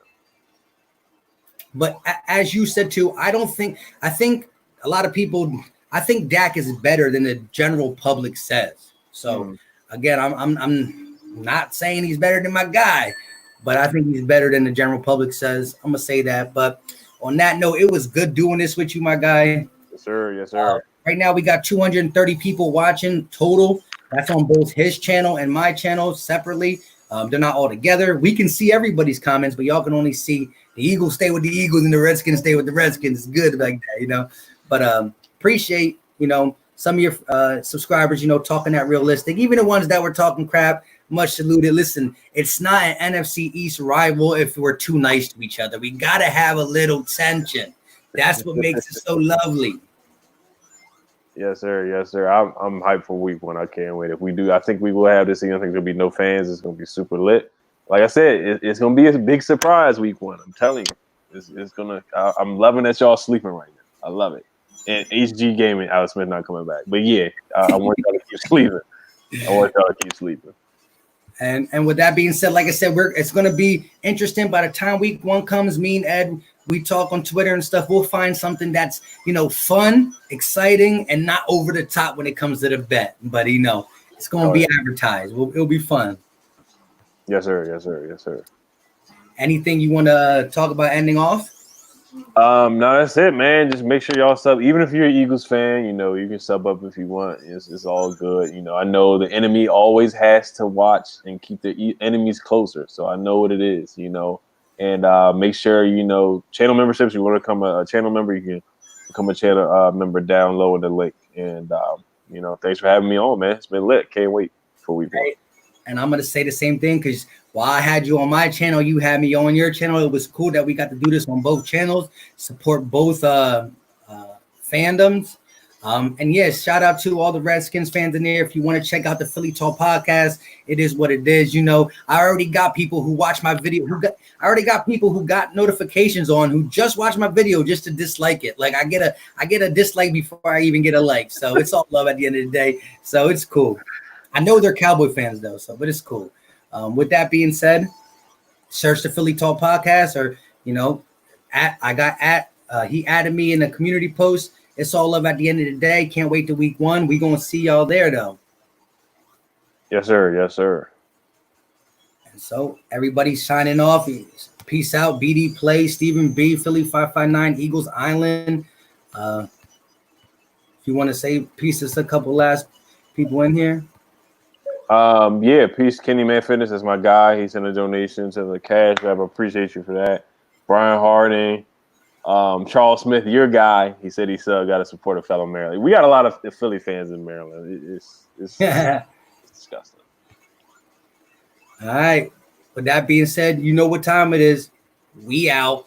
But as you said, too, I think a lot of people, I think Dak is better than the general public says. So, again, I'm not saying he's better than my guy, but I think he's better than the general public says. I'm going to say that. But on that note, it was good doing this with you, my guy. Yes, sir. Yes, sir. Right now, we got 230 people watching total. That's on both his channel and my channel separately. They're not all together. We can see everybody's comments, but y'all can only see the Eagles stay with the Eagles and the Redskins stay with the Redskins. It's good like that, But appreciate, some of your subscribers, talking that realistic. Even the ones that were talking crap, much saluted. Listen, it's not an NFC East rival if we're too nice to each other. We got to have a little tension. That's what makes it so lovely. Yes, sir. Yes, sir. I'm hyped for week 1. I can't wait. If we do, I think we will have this. I think there'll be no fans. It's going to be super lit. Like I said, it's going to be a big surprise week 1. I'm telling you. It's going to – I'm loving that y'all sleeping right now. I love it. And HG Gaming, Alex Smith not coming back. But, yeah, I want y'all to keep sleeping. And with that being said, like I said, it's going to be interesting. By the time week 1 comes, me and Ed, we talk on Twitter and stuff. We'll find something that's, fun, exciting, and not over the top when it comes to the bet. But, it's going to be advertised. It'll be fun. Yes, sir. Yes, sir. Yes, sir. Anything you want to talk about ending off? No, that's it, man. Just make sure y'all sub. Even if you're an Eagles fan, you can sub up if you want. It's all good. I know the enemy always has to watch and keep their enemies closer. So I know what it is, And make sure, channel memberships. You want to become a channel member, you can become a channel member down low in the link. And, thanks for having me on, man. It's been lit. Can't wait for week 1. And I'm going to say the same thing because while I had you on my channel, you had me on your channel. It was cool that we got to do this on both channels, support both fandoms. And yes, shout out to all the Redskins fans in there. If you want to check out the Philly Talk podcast, it is what it is. I already got people who watch my video. I already got people who got notifications on who just watch my video just to dislike it. Like I get a dislike before I even get a like. So it's all love at the end of the day. So it's cool. I know they're Cowboy fans though, but it's cool. With that being said, search the Philly Talk podcast, or he added me in a community post. It's all love at the end of the day. Can't wait to week 1. We gonna see y'all there though. Yes, sir. Yes, sir. And so everybody's signing off. Peace out. BD Play, Stephen B, Philly 559, Eagles Island. If you want to say peace to a couple last people in here. Yeah, peace. Kenny Man Fitness is my guy. He sent a donation to the cash app. I appreciate you for that. Brian Harding, Charles Smith, your guy. He said he's got to support a fellow Maryland. We got a lot of Philly fans in Maryland. It's disgusting. All right. With that being said, you know what time it is. We out.